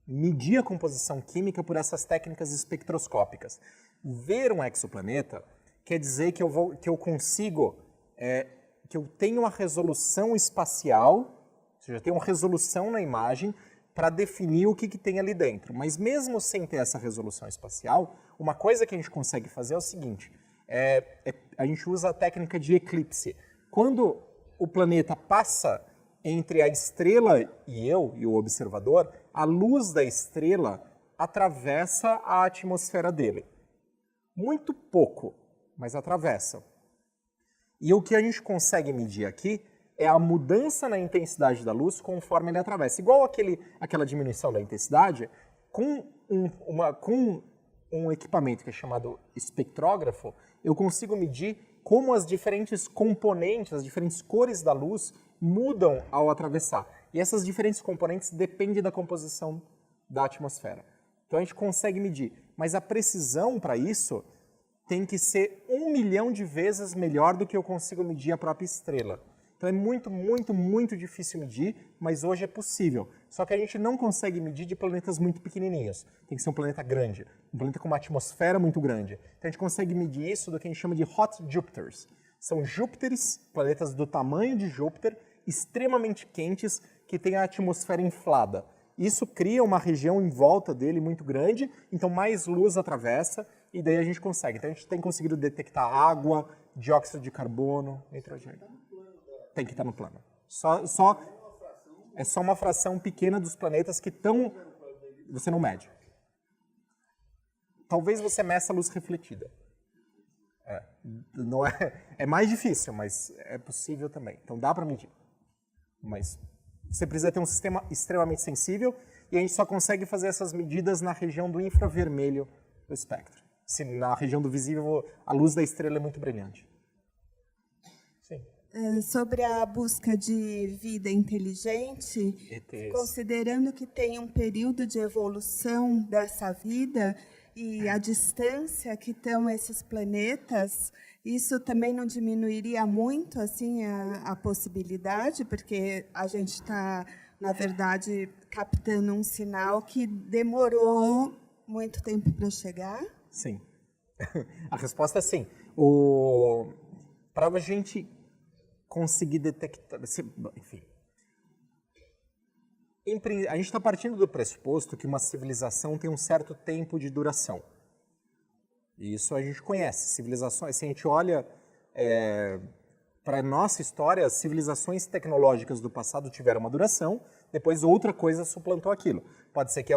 medir a composição química por essas técnicas espectroscópicas. Ver um exoplaneta quer dizer que eu consigo, que eu tenho uma resolução espacial, ou seja, eu tenho uma resolução na imagem para definir o que tem ali dentro. Mas mesmo sem ter essa resolução espacial, uma coisa que a gente consegue fazer é o seguinte, a gente usa a técnica de eclipse. Quando o planeta passa entre a estrela e o observador, a luz da estrela atravessa a atmosfera dele. Muito pouco, mas atravessa. E o que a gente consegue medir aqui é a mudança na intensidade da luz conforme ele atravessa. Igual aquela diminuição da intensidade, com um equipamento que é chamado espectrógrafo, eu consigo medir como as diferentes componentes, as diferentes cores da luz mudam ao atravessar. E essas diferentes componentes dependem da composição da atmosfera. Então a gente consegue medir, mas a precisão para isso tem que ser 1 milhão de vezes melhor do que eu consigo medir a própria estrela. Então é muito, muito, muito difícil medir, mas hoje é possível. Só que a gente não consegue medir de planetas muito pequenininhos. Tem que ser um planeta grande, um planeta com uma atmosfera muito grande. Então a gente consegue medir isso do que a gente chama de hot Jupiters. São Júpiteres, planetas do tamanho de Júpiter, extremamente quentes, que têm a atmosfera inflada. Isso cria uma região em volta dele muito grande, então mais luz atravessa, e daí a gente consegue. Então a gente tem conseguido detectar água, dióxido de carbono, nitrogênio. Tem que estar no plano. É só uma fração pequena dos planetas que estão... Você não mede. Talvez você meça a luz refletida. Não é mais difícil, mas é possível também. Então dá para medir. Mas você precisa ter um sistema extremamente sensível e a gente só consegue fazer essas medidas na região do infravermelho do espectro. Se na região do visível a luz da estrela é muito brilhante. Sim. Sobre a busca de vida inteligente, ETs. Considerando que tem um período de evolução dessa vida e a distância que estão esses planetas, isso também não diminuiria muito assim a possibilidade, porque a gente está na verdade, captando um sinal que demorou muito tempo para chegar? Sim. A resposta é sim. Para a gente conseguir detectar... Enfim. A gente está partindo do pressuposto que uma civilização tem um certo tempo de duração. E isso a gente conhece. Civilizações, se a gente olha para a nossa história, as civilizações tecnológicas do passado tiveram uma duração, depois outra coisa suplantou aquilo. Pode ser que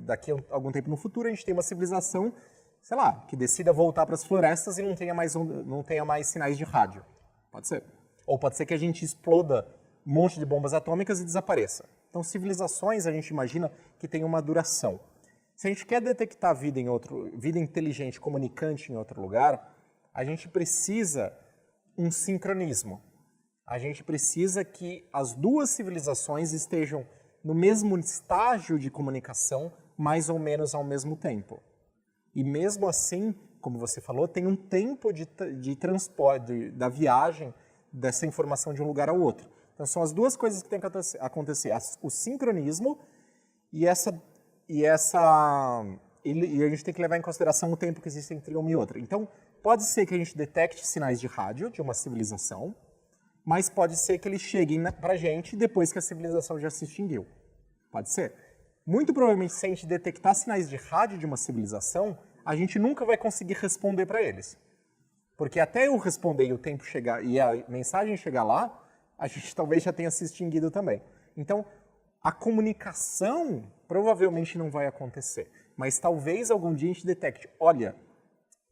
daqui a algum tempo no futuro a gente tenha uma civilização, sei lá, que decida voltar para as florestas e não tenha mais sinais de rádio. Pode ser. Ou pode ser que a gente exploda um monte de bombas atômicas e desapareça. Então, civilizações, a gente imagina que tem uma duração. Se a gente quer detectar vida inteligente, comunicante em outro lugar, a gente precisa um sincronismo. A gente precisa que as duas civilizações estejam no mesmo estágio de comunicação, mais ou menos ao mesmo tempo. E mesmo assim, como você falou, tem um tempo de transporte, da viagem dessa informação de um lugar ao outro. Então, são as duas coisas que tem que acontecer. O sincronismo e a gente tem que levar em consideração o tempo que existe entre uma e outra. Então, pode ser que a gente detecte sinais de rádio de uma civilização, mas pode ser que eles cheguem para a gente depois que a civilização já se extinguiu. Pode ser. Muito provavelmente, se a gente detectar sinais de rádio de uma civilização, a gente nunca vai conseguir responder para eles. Porque até eu responder e o tempo chegar e a mensagem chegar lá, a gente talvez já tenha se extinguido também. Então, a comunicação provavelmente não vai acontecer. Mas talvez algum dia a gente detecte, olha,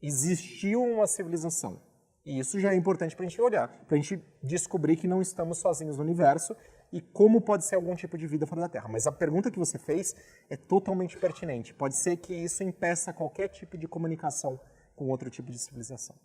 existiu uma civilização. E isso já é importante para a gente olhar, para a gente descobrir que não estamos sozinhos no universo e como pode ser algum tipo de vida fora da Terra. Mas a pergunta que você fez é totalmente pertinente. Pode ser que isso impeça qualquer tipo de comunicação com outro tipo de civilização.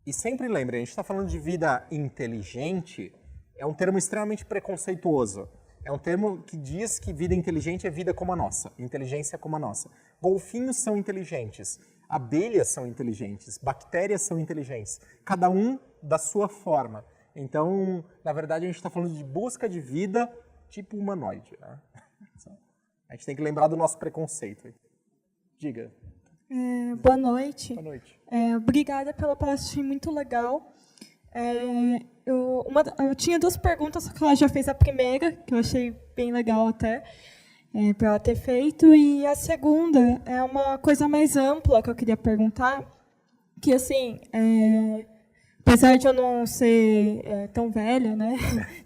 E sempre lembre, a gente está falando de vida inteligente, é um termo extremamente preconceituoso. É um termo que diz que vida inteligente é vida como a nossa, inteligência como a nossa. Golfinhos são inteligentes, abelhas são inteligentes, bactérias são inteligentes, cada um da sua forma. Então, na verdade, a gente está falando de busca de vida tipo humanoide, né? A gente tem que lembrar do nosso preconceito. Diga. Boa noite. Boa noite. Obrigada pela palestra, achei muito legal. Eu tinha duas perguntas, só que ela já fez a primeira, que eu achei bem legal até, para ela ter feito, e a segunda é uma coisa mais ampla que eu queria perguntar, que, assim, apesar de eu não ser tão velha, né,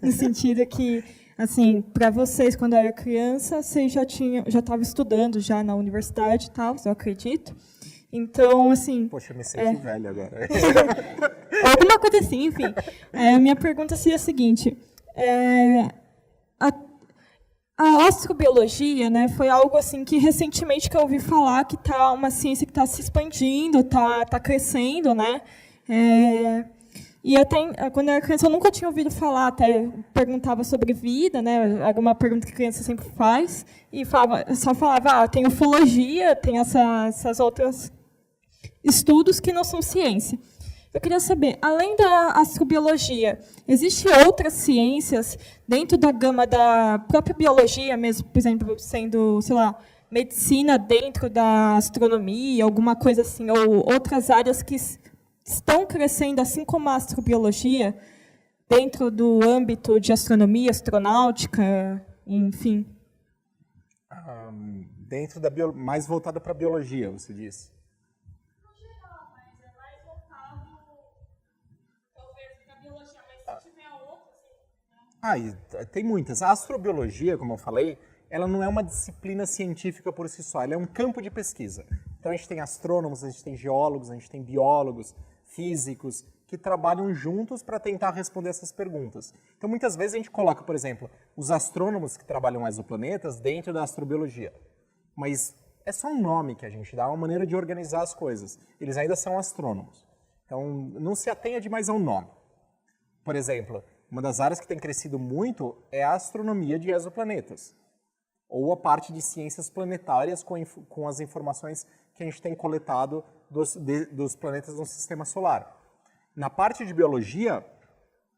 no sentido que, assim, para vocês, quando eu era criança, vocês já estavam estudando já na universidade e tal, eu acredito. Então, assim... Poxa, eu me senti velho agora. Alguma coisa assim, enfim. A minha pergunta seria a seguinte. A astrobiologia, né, foi algo assim que recentemente que eu ouvi falar que tá uma ciência que está se expandindo, está crescendo, né? E até quando eu era criança eu nunca tinha ouvido falar, até perguntava sobre vida, né? Alguma pergunta que a criança sempre faz, e só falava, tem ufologia, tem essas outras estudos que não são ciência. Eu queria saber, além da astrobiologia, existem outras ciências dentro da gama da própria biologia, mesmo, por exemplo, sendo, sei lá, medicina dentro da astronomia, alguma coisa assim, ou outras áreas que estão crescendo, assim como a astrobiologia, dentro do âmbito de astronomia, astronáutica, enfim? Dentro da mais voltada para a biologia, você disse? Tem muitas. A astrobiologia, como eu falei, ela não é uma disciplina científica por si só, ela é um campo de pesquisa. Então a gente tem astrônomos, a gente tem geólogos, a gente tem biólogos, físicos, que trabalham juntos para tentar responder essas perguntas. Então muitas vezes a gente coloca, por exemplo, os astrônomos que trabalham exoplanetas dentro da astrobiologia. Mas é só um nome que a gente dá, uma maneira de organizar as coisas. Eles ainda são astrônomos. Então não se atenha demais ao nome. Por exemplo, uma das áreas que tem crescido muito é a astronomia de exoplanetas, ou a parte de ciências planetárias com as informações que a gente tem coletado dos planetas no sistema solar. Na parte de biologia,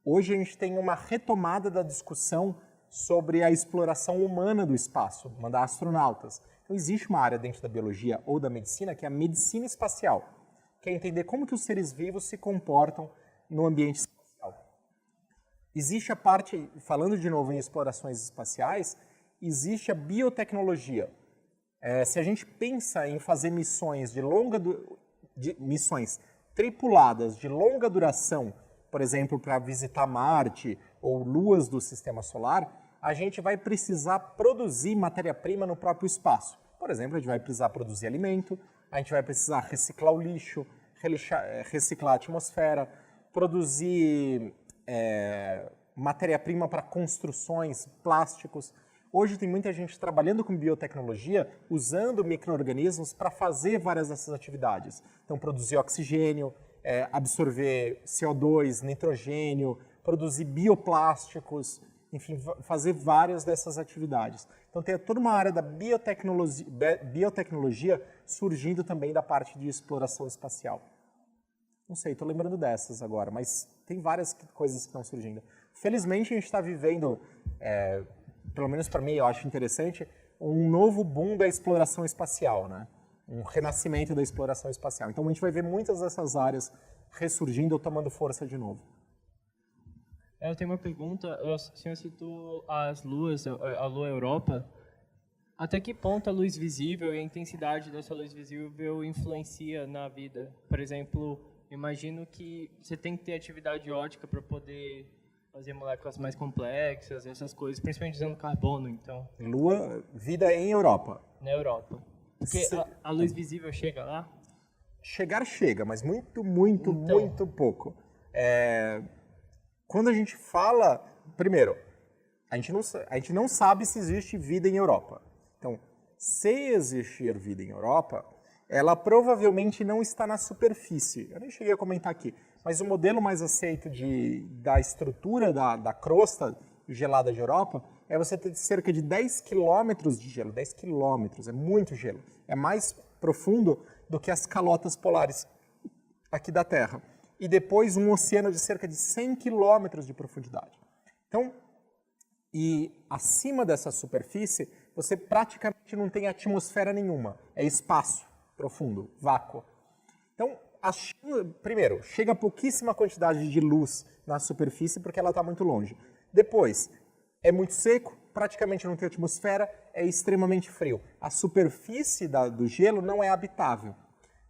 hoje a gente tem uma retomada da discussão sobre a exploração humana do espaço, mandar astronautas. Então existe uma área dentro da biologia ou da medicina que é a medicina espacial, que é entender como que os seres vivos se comportam no ambiente espacial. Existe a parte, falando de novo em explorações espaciais, existe a biotecnologia. Se a gente pensa em fazer missões missões tripuladas de longa duração, por exemplo, para visitar Marte ou luas do Sistema Solar, a gente vai precisar produzir matéria-prima no próprio espaço. Por exemplo, a gente vai precisar produzir alimento, a gente vai precisar reciclar o lixo, reciclar a atmosfera, produzir matéria-prima para construções, plásticos. Hoje tem muita gente trabalhando com biotecnologia, usando micro-organismos para fazer várias dessas atividades. Então, produzir oxigênio, absorver CO2, nitrogênio, produzir bioplásticos, enfim, fazer várias dessas atividades. Então, tem toda uma área da biotecnologia surgindo também da parte de exploração espacial. Não sei, estou lembrando dessas agora, mas tem várias coisas que estão surgindo. Felizmente, a gente está vivendo, pelo menos para mim, eu acho interessante, um novo boom da exploração espacial, né? Um renascimento da exploração espacial. Então, a gente vai ver muitas dessas áreas ressurgindo ou tomando força de novo. Eu tenho uma pergunta. O senhor citou as luas, a Lua Europa. Até que ponto a luz visível e a intensidade dessa luz visível influencia na vida? Por exemplo, imagino que você tem que ter atividade ótica para poder fazer moléculas mais complexas, essas coisas, principalmente usando carbono, então. Lua, vida em Europa. Na Europa. Porque a luz visível chega lá? Chegar chega, mas muito pouco. Quando a gente fala... Primeiro, a gente não sabe se existe vida em Europa. Então, se existir vida em Europa, ela provavelmente não está na superfície. Eu nem cheguei a comentar aqui, mas o modelo mais aceito da estrutura da crosta gelada de Europa é você ter cerca de 10 quilômetros de gelo. 10 quilômetros, é muito gelo. É mais profundo do que as calotas polares aqui da Terra. E depois um oceano de cerca de 100 quilômetros de profundidade. Então, e acima dessa superfície, você praticamente não tem atmosfera nenhuma. É espaço profundo, vácuo. Então, primeiro, chega pouquíssima quantidade de luz na superfície porque ela está muito longe. Depois, é muito seco, praticamente não tem atmosfera, é extremamente frio. A superfície do gelo não é habitável.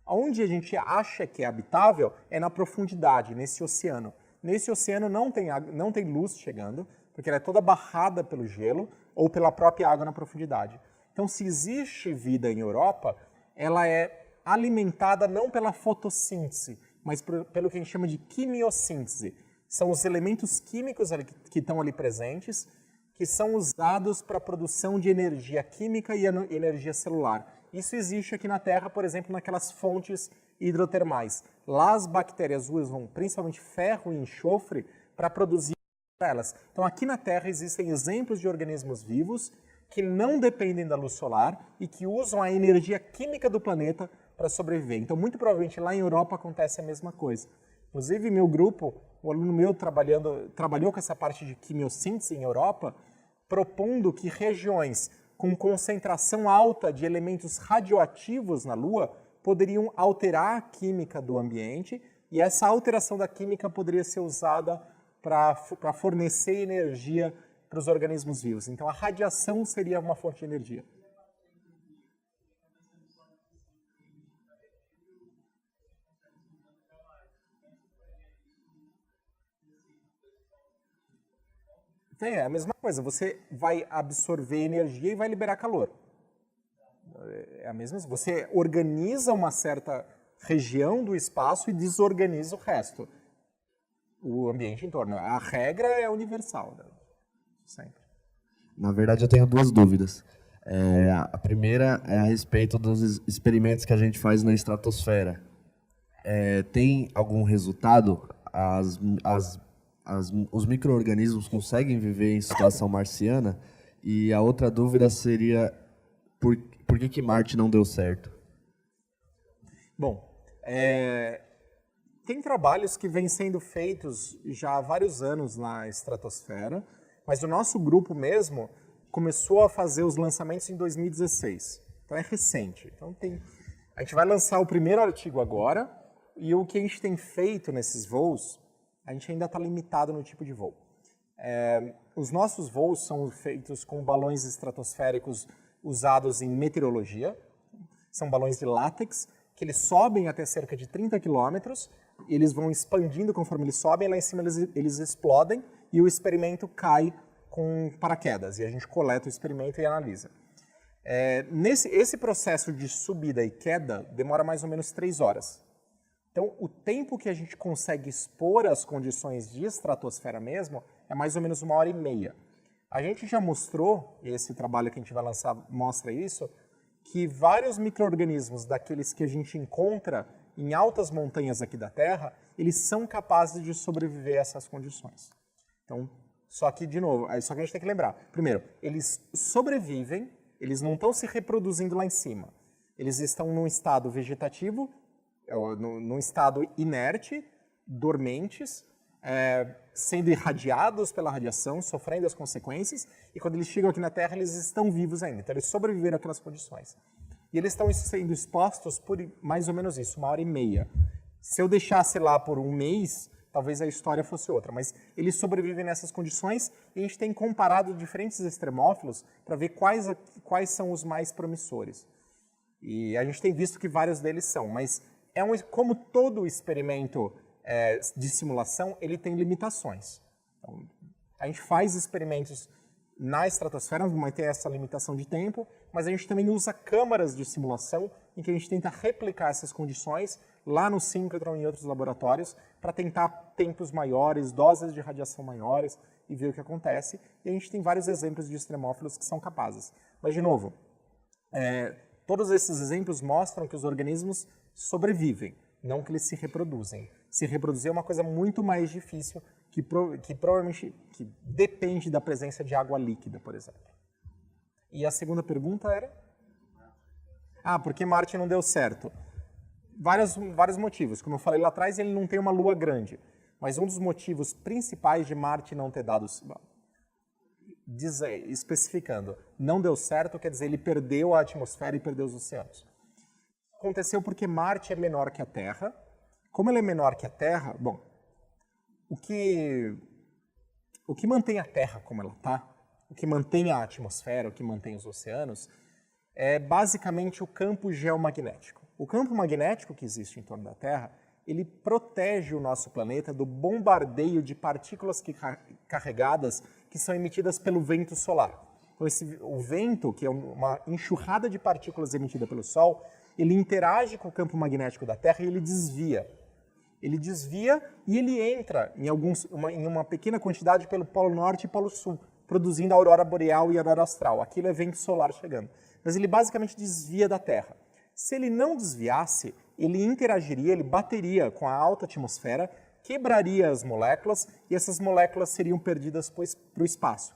Onde a gente acha que é habitável é na profundidade, nesse oceano. Nesse oceano não tem luz chegando, porque ela é toda barrada pelo gelo ou pela própria água na profundidade. Então, se existe vida em Europa, ela é alimentada não pela fotossíntese, mas pelo que a gente chama de quimiossíntese. São os elementos químicos que estão ali presentes, que são usados para a produção de energia química e energia celular. Isso existe aqui na Terra, por exemplo, naquelas fontes hidrotermais. Lá as bactérias usam principalmente ferro e enxofre para produzir elas. Então aqui na Terra existem exemplos de organismos vivos que não dependem da luz solar e que usam a energia química do planeta para sobreviver. Então muito provavelmente lá em Europa acontece a mesma coisa. Inclusive meu grupo, um aluno meu trabalhou com essa parte de quimiossíntese em Europa, propondo que regiões com concentração alta de elementos radioativos na Lua poderiam alterar a química do ambiente e essa alteração da química poderia ser usada para fornecer energia para os organismos vivos. Então a radiação seria uma fonte de energia. É a mesma coisa, você vai absorver energia e vai liberar calor. É a mesma, você organiza uma certa região do espaço e desorganiza o resto, o ambiente em torno. A regra é universal, né? Sempre. Na verdade, eu tenho duas dúvidas. A primeira é a respeito dos experimentos que a gente faz na estratosfera. Tem algum resultado? Os micro-organismos conseguem viver em situação marciana? E a outra dúvida seria por que Marte não deu certo? Bom, Tem trabalhos que vêm sendo feitos já há vários anos na estratosfera, mas o nosso grupo mesmo começou a fazer os lançamentos em 2016. Então é recente. Então a gente vai lançar o primeiro artigo agora, e o que a gente tem feito nesses voos, a gente ainda está limitado no tipo de voo. Os nossos voos são feitos com balões estratosféricos usados em meteorologia. São balões de látex, que eles sobem até cerca de 30 quilômetros, eles vão expandindo conforme eles sobem, lá em cima eles explodem e o experimento cai com paraquedas. E a gente coleta o experimento e analisa. Esse processo de subida e queda demora mais ou menos 3 horas. Então, o tempo que a gente consegue expor as condições de estratosfera mesmo é mais ou menos 1h30. A gente já mostrou, e esse trabalho que a gente vai lançar mostra isso, que vários micro-organismos daqueles que a gente encontra em altas montanhas aqui da Terra, eles são capazes de sobreviver a essas condições. Então, só que, de novo, só que a gente tem que lembrar. Primeiro, eles sobrevivem, eles não estão se reproduzindo lá em cima. Eles estão num estado vegetativo, num estado inerte, dormentes, sendo irradiados pela radiação, sofrendo as consequências, e quando eles chegam aqui na Terra, eles estão vivos ainda. Então, eles sobreviveram àquelas condições. E eles estão sendo expostos por mais ou menos isso, 1h30. Se eu deixasse lá por 1 mês, talvez a história fosse outra, mas eles sobrevivem nessas condições e a gente tem comparado diferentes extremófilos para ver quais são os mais promissores. E a gente tem visto que vários deles são, mas como todo experimento de simulação, ele tem limitações. Então, a gente faz experimentos na estratosfera, vai ter essa limitação de tempo, mas a gente também usa câmaras de simulação em que a gente tenta replicar essas condições lá no síncrotron e em outros laboratórios para tentar tempos maiores, doses de radiação maiores e ver o que acontece. E a gente tem vários exemplos de extremófilos que são capazes. Mas, de novo, todos esses exemplos mostram que os organismos sobrevivem, não que eles se reproduzem. Se reproduzir é uma coisa muito mais difícil, que provavelmente depende da presença de água líquida, por exemplo. E a segunda pergunta era? Por que Marte não deu certo? Vários motivos. Como eu falei lá atrás, ele não tem uma lua grande. Mas um dos motivos principais de Marte não ter dado... especificando, não deu certo, quer dizer, ele perdeu a atmosfera e perdeu os oceanos. Aconteceu porque Marte é menor que a Terra. Como ele é menor que a Terra, bom, o que mantém a Terra como ela está, o que mantém a atmosfera, o que mantém os oceanos, é basicamente o campo geomagnético. O campo magnético que existe em torno da Terra, ele protege o nosso planeta do bombardeio de partículas carregadas que são emitidas pelo vento solar. Então, o vento, que é uma enxurrada de partículas emitida pelo Sol, ele interage com o campo magnético da Terra e ele desvia. Ele desvia e ele entra em uma pequena quantidade pelo Polo Norte e Polo Sul, produzindo a aurora boreal e a aurora austral. Aquilo é vento solar chegando. Mas ele basicamente desvia da Terra. Se ele não desviasse, ele interagiria, ele bateria com a alta atmosfera, quebraria as moléculas e essas moléculas seriam perdidas para o espaço.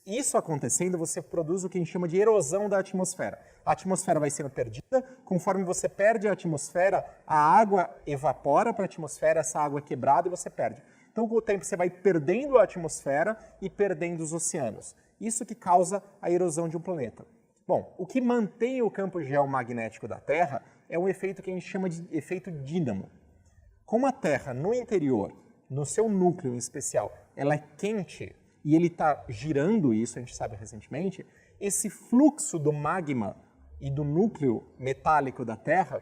Isso acontecendo, você produz o que a gente chama de erosão da atmosfera. A atmosfera vai sendo perdida, conforme você perde a atmosfera, a água evapora para a atmosfera, essa água é quebrada e você perde. Então, com o tempo, você vai perdendo a atmosfera e perdendo os oceanos. Isso que causa a erosão de um planeta. Bom, o que mantém o campo geomagnético da Terra é um efeito que a gente chama de efeito dínamo. Como a Terra, no interior, no seu núcleo em especial, ela é quente e ele está girando, isso a gente sabe recentemente, esse fluxo do magma e do núcleo metálico da Terra,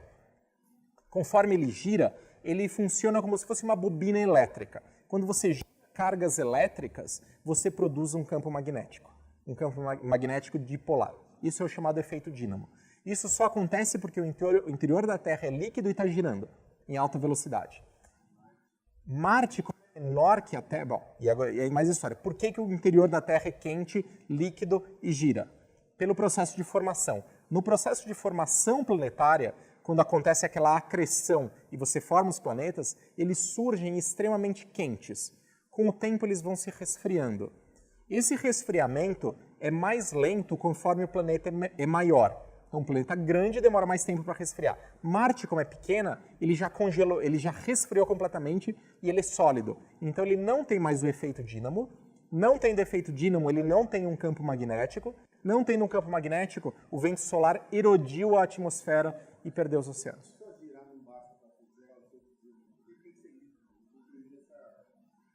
conforme ele gira, ele funciona como se fosse uma bobina elétrica. Quando você gira cargas elétricas, você produz um campo magnético dipolar. Isso é o chamado efeito dínamo. Isso só acontece porque o interior da Terra é líquido e está girando em alta velocidade. Marte, como é menor que a Terra... Bom, e aí mais história. Por que o interior da Terra é quente, líquido e gira? Pelo processo de formação. No processo de formação planetária, quando acontece aquela acreção e você forma os planetas, eles surgem extremamente quentes. Com o tempo, eles vão se resfriando. Esse resfriamento é mais lento conforme o planeta é maior. Então, um planeta grande demora mais tempo para resfriar. Marte, como é pequena, ele já congelou, ele já resfriou completamente e ele é sólido. Então, ele não tem mais o efeito dínamo. Não tem defeito dínamo, ele não tem um campo magnético. Não tendo um campo magnético, o vento solar erodiu a atmosfera e perdeu os oceanos.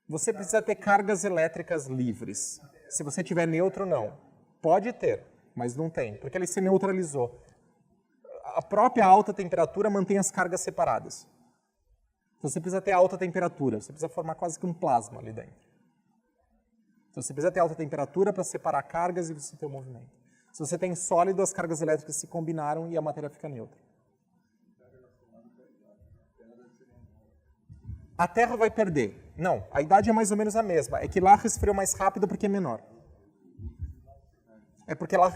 Você precisa ter cargas elétricas livres. Se você tiver neutro, não. Pode ter, mas não tem, porque ele se neutralizou. A própria alta temperatura mantém as cargas separadas. Então, você precisa ter alta temperatura, você precisa formar quase que um plasma ali dentro. Então, você precisa ter alta temperatura para separar cargas e você ter o movimento. Se você tem sólido, as cargas elétricas se combinaram e a matéria fica neutra. A Terra vai perder. Não, a idade é mais ou menos a mesma. É que lá resfriou mais rápido porque é menor. É porque lá,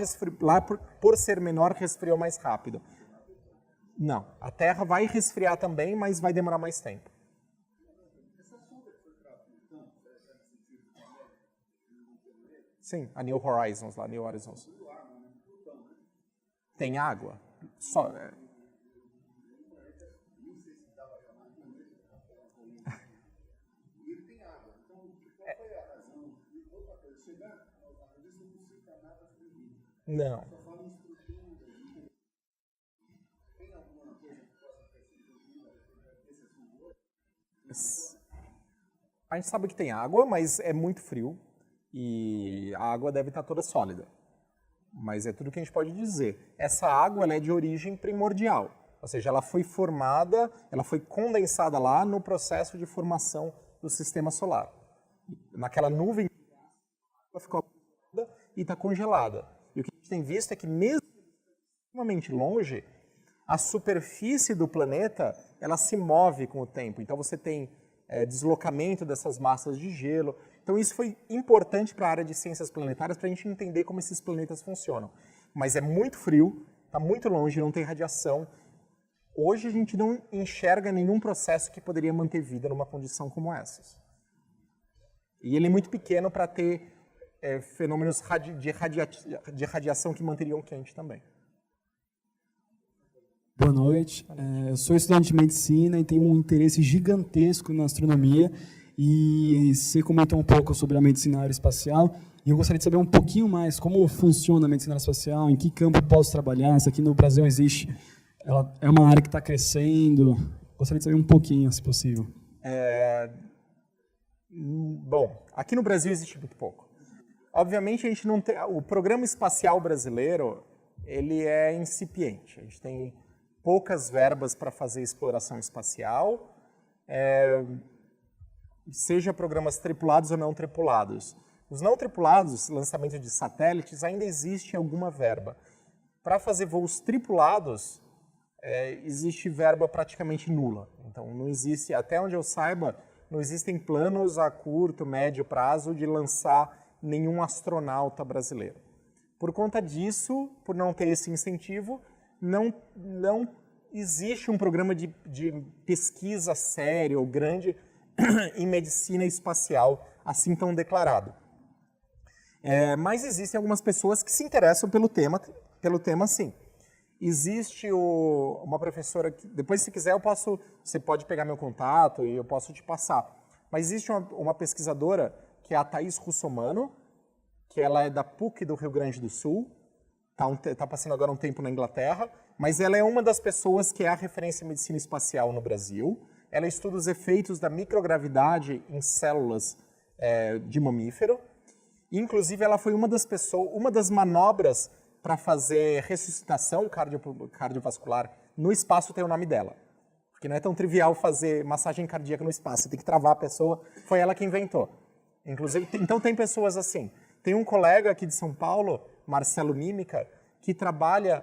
por ser menor, resfriou mais rápido. Não, a Terra vai resfriar também, mas vai demorar mais tempo. Sim, a New Horizons lá, New Horizons. Tem água? Só... Não. A gente sabe que tem água, mas é muito frio e a água deve estar toda sólida. Mas é tudo que a gente pode dizer. Essa água ela é de origem primordial, ou seja, ela foi formada, ela foi condensada lá no processo de formação do sistema solar. Naquela nuvem, ela ficou e está congelada. E o que a gente tem visto é que mesmo extremamente longe, a superfície do planeta ela se move com o tempo. Então você tem deslocamento dessas massas de gelo. Então isso foi importante para a área de ciências planetárias para a gente entender como esses planetas funcionam. Mas é muito frio, está muito longe, não tem radiação. Hoje a gente não enxerga nenhum processo que poderia manter vida numa condição como essas. E ele é muito pequeno para ter fenômenos de radiação que manteriam quente também. Boa noite. Eu sou estudante de medicina e tenho um interesse gigantesco na astronomia. E você comentou um pouco sobre a medicina aeroespacial. E eu gostaria de saber um pouquinho mais como funciona a medicina aeroespacial, em que campo eu posso trabalhar, se aqui no Brasil existe. Ela é uma área que está crescendo. Gostaria de saber um pouquinho, se possível. Bom, aqui no Brasil existe muito pouco. Obviamente, a gente não tem, o programa espacial brasileiro ele é incipiente. A gente tem poucas verbas para fazer exploração espacial, seja programas tripulados ou não tripulados. Os não tripulados, lançamento de satélites, ainda existe alguma verba. Para fazer voos tripulados, existe verba praticamente nula. Então, não existe, até onde eu saiba, não existem planos a curto, médio prazo de lançar nenhum astronauta brasileiro. Por conta disso, por não ter esse incentivo, não existe um programa de pesquisa sério ou grande em medicina espacial, assim tão declarado. Mas existem algumas pessoas que se interessam pelo tema sim. Existe uma professora, que, depois se quiser você pode pegar meu contato e eu posso te passar. Mas existe uma pesquisadora que é a Thaís Russomano, que ela é da PUC do Rio Grande do Sul, está passando agora um tempo na Inglaterra, mas ela é uma das pessoas que é a referência em medicina espacial no Brasil. Ela estuda os efeitos da microgravidade em células de mamífero. Inclusive, ela foi uma das manobras para fazer ressuscitação cardiovascular no espaço, tem o nome dela. Porque não é tão trivial fazer massagem cardíaca no espaço, você tem que travar a pessoa, foi ela que inventou. Inclusive, então tem pessoas assim. Tem um colega aqui de São Paulo, Marcelo Mímica, que trabalha,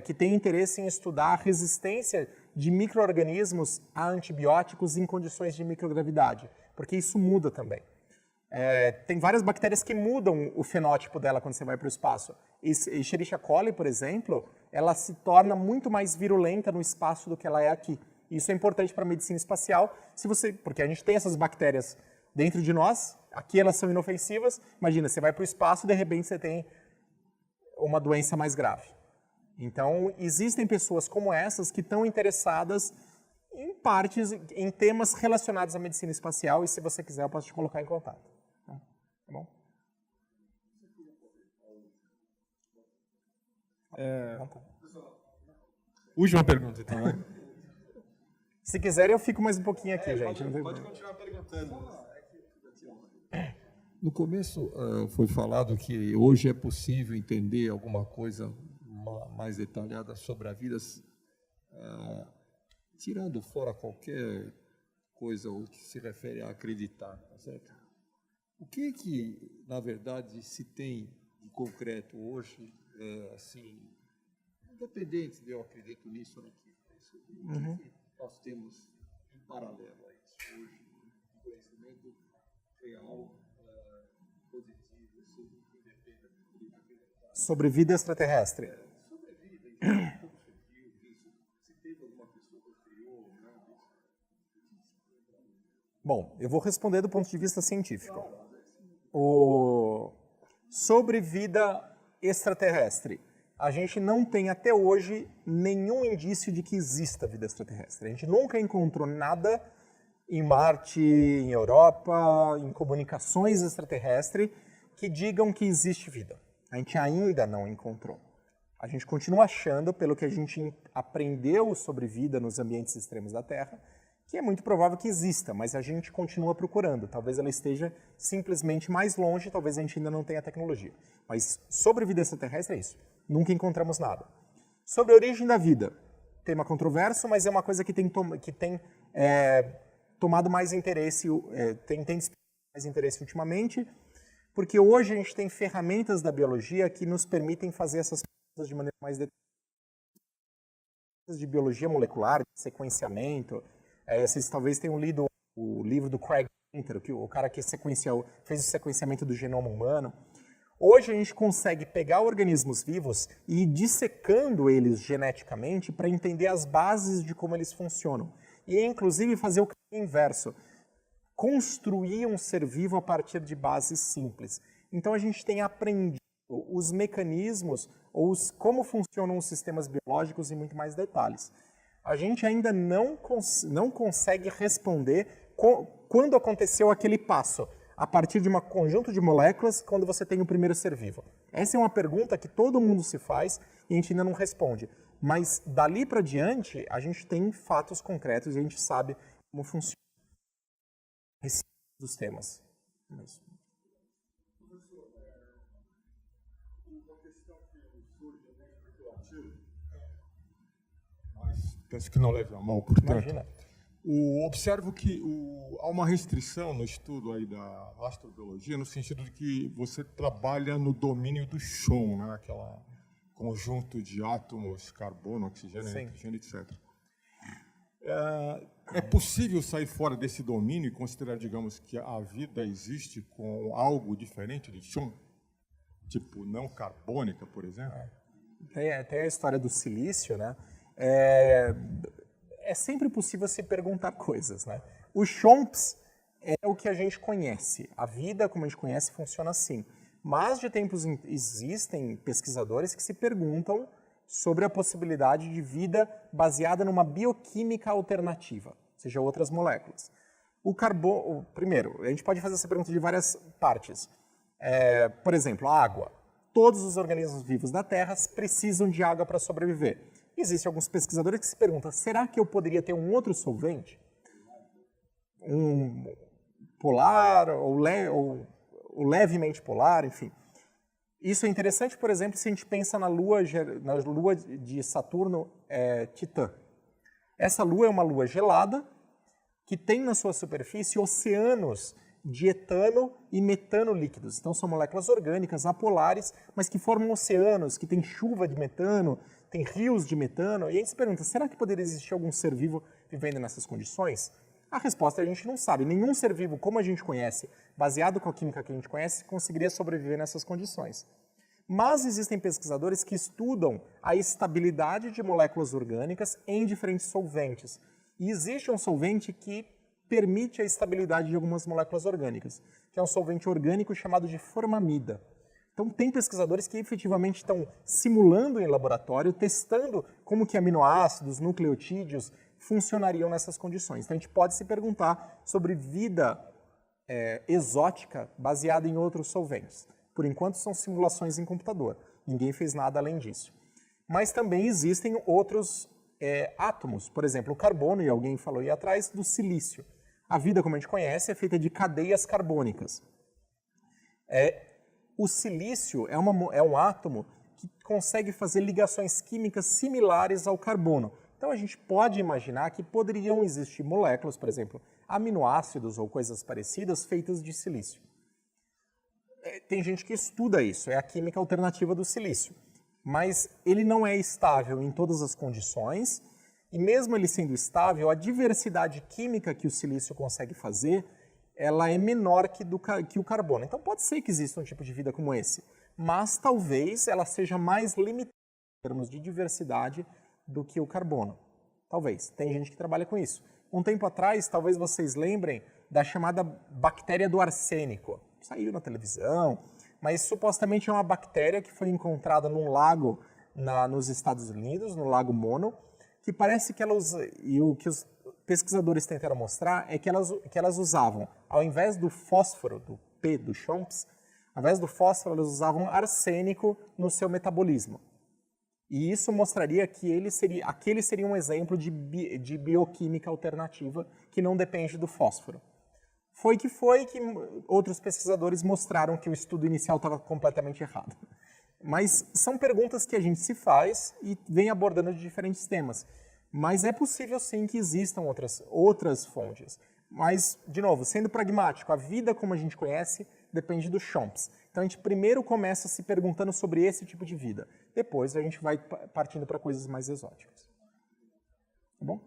que tem interesse em estudar a resistência de micro-organismos a antibióticos em condições de microgravidade, porque isso muda também. Tem várias bactérias que mudam o fenótipo dela quando você vai para o espaço. Escherichia coli, por exemplo, ela se torna muito mais virulenta no espaço do que ela é aqui. Isso é importante para a medicina espacial, porque a gente tem essas bactérias dentro de nós, aqui elas são inofensivas. Imagina, você vai para o espaço e de repente você tem uma doença mais grave. Então, existem pessoas como essas que estão interessadas em partes, em temas relacionados à medicina espacial, e se você quiser eu posso te colocar em contato. Tá bom? Última pergunta, então, né? Se quiserem, eu fico mais um pouquinho aqui, gente. Pode continuar perguntando. No começo foi falado que hoje é possível entender alguma coisa mais detalhada sobre a vida, tirando fora qualquer coisa o que se refere a acreditar, tá certo? O que na verdade se tem de concreto hoje, assim, independente de eu acredito nisso ou naquilo, o que nós temos em paralelo a isso hoje, um conhecimento real, positivo, sobre vida extraterrestre. sobre vida, então, como surgiu isso, se teve alguma pessoa que criou, não? Bom, eu vou responder do ponto de vista científico. Sobre vida extraterrestre, a gente não tem até hoje nenhum indício de que exista vida extraterrestre. A gente nunca encontrou nada em Marte, em Europa, em comunicações extraterrestres que digam que existe vida. A gente ainda não encontrou. A gente continua achando, pelo que a gente aprendeu sobre vida nos ambientes extremos da Terra, que é muito provável que exista, mas a gente continua procurando. Talvez ela esteja simplesmente mais longe, talvez a gente ainda não tenha tecnologia. Mas sobre vida extraterrestre é isso. Nunca encontramos nada. Sobre a origem da vida, tema controverso, mas é uma coisa que tem tomado mais interesse, tem mais interesse ultimamente, porque hoje a gente tem ferramentas da biologia que nos permitem fazer essas coisas de maneira mais detalhada. De biologia molecular, de sequenciamento. Vocês talvez tenham lido o livro do Craig Venter, o cara que fez o sequenciamento do genoma humano. Hoje a gente consegue pegar organismos vivos e ir dissecando eles geneticamente para entender as bases de como eles funcionam. E inclusive fazer o caminho inverso. Construir um ser vivo a partir de bases simples. Então a gente tem aprendido os mecanismos, como funcionam os sistemas biológicos em muito mais detalhes. A gente ainda não consegue responder quando aconteceu aquele passo, a partir de um conjunto de moléculas, quando você tem o primeiro ser vivo. Essa é uma pergunta que todo mundo se faz e a gente ainda não responde. Mas dali para diante, a gente tem fatos concretos e a gente sabe como funciona esses temas. Uma questão que surge bem especulativa, mas penso que não leve a mal, portanto. Imagina. Observo que há uma restrição no estudo aí da astrobiologia, no sentido de que você trabalha no domínio do chon, né? Aquele conjunto de átomos, carbono, oxigênio, nitrogênio, etc. É possível sair fora desse domínio e considerar, digamos, que a vida existe com algo diferente de chon? Tipo, não carbônica, por exemplo? Tem a história do silício, né? É sempre possível se perguntar coisas, né? O chomps é o que a gente conhece. A vida, como a gente conhece, funciona assim. Mas, de tempos, existem pesquisadores que se perguntam sobre a possibilidade de vida baseada numa bioquímica alternativa, ou seja, outras moléculas. O carbono, primeiro, a gente pode fazer essa pergunta de várias partes. Por exemplo, a água. Todos os organismos vivos da Terra precisam de água para sobreviver. Existem alguns pesquisadores que se perguntam, será que eu poderia ter um outro solvente? Um polar, ou levemente polar, enfim. Isso é interessante, por exemplo, se a gente pensa na lua de Saturno, Titã. Essa lua é uma lua gelada, que tem na sua superfície oceanos de etano e metano líquidos. Então são moléculas orgânicas, apolares, mas que formam oceanos, que tem chuva de metano, tem rios de metano. E a gente se pergunta, será que poderia existir algum ser vivo vivendo nessas condições? A resposta a gente não sabe. Nenhum ser vivo, como a gente conhece, baseado com a química que a gente conhece, conseguiria sobreviver nessas condições. Mas existem pesquisadores que estudam a estabilidade de moléculas orgânicas em diferentes solventes. E existe um solvente que permite a estabilidade de algumas moléculas orgânicas, que é um solvente orgânico chamado de formamida. Então, tem pesquisadores que efetivamente estão simulando em laboratório, testando como que aminoácidos, nucleotídeos funcionariam nessas condições. Então, a gente pode se perguntar sobre vida exótica baseada em outros solventes. Por enquanto, são simulações em computador. Ninguém fez nada além disso. Mas também existem outros átomos. Por exemplo, o carbono, e alguém falou aí atrás, do silício. A vida, como a gente conhece, é feita de cadeias carbônicas. O silício é um átomo que consegue fazer ligações químicas similares ao carbono. Então a gente pode imaginar que poderiam existir moléculas, por exemplo, aminoácidos ou coisas parecidas feitas de silício. Tem gente que estuda isso, é a química alternativa do silício. Mas ele não é estável em todas as condições, e mesmo ele sendo estável, a diversidade química que o silício consegue fazer, ela é menor que o carbono. Então pode ser que exista um tipo de vida como esse, mas talvez ela seja mais limitada em termos de diversidade do que o carbono. Talvez. Tem gente que trabalha com isso. Um tempo atrás, talvez vocês lembrem da chamada bactéria do arsênico. Saiu na televisão, mas supostamente é uma bactéria que foi encontrada num lago nos Estados Unidos, no Lago Mono, que parece que ela usa, e o que os pesquisadores tentaram mostrar é que elas usavam, ao invés do fósforo, do P, do Chomps, ao invés do fósforo, elas usavam arsênico no seu metabolismo. E isso mostraria que aquele seria um exemplo de bioquímica alternativa que não depende do fósforo. Foi que outros pesquisadores mostraram que o estudo inicial estava completamente errado. Mas são perguntas que a gente se faz e vem abordando de diferentes temas. Mas é possível sim que existam outras fontes. Mas, de novo, sendo pragmático, a vida como a gente conhece depende do Chomps. Então a gente primeiro começa se perguntando sobre esse tipo de vida. Depois a gente vai partindo para coisas mais exóticas. Tá bom?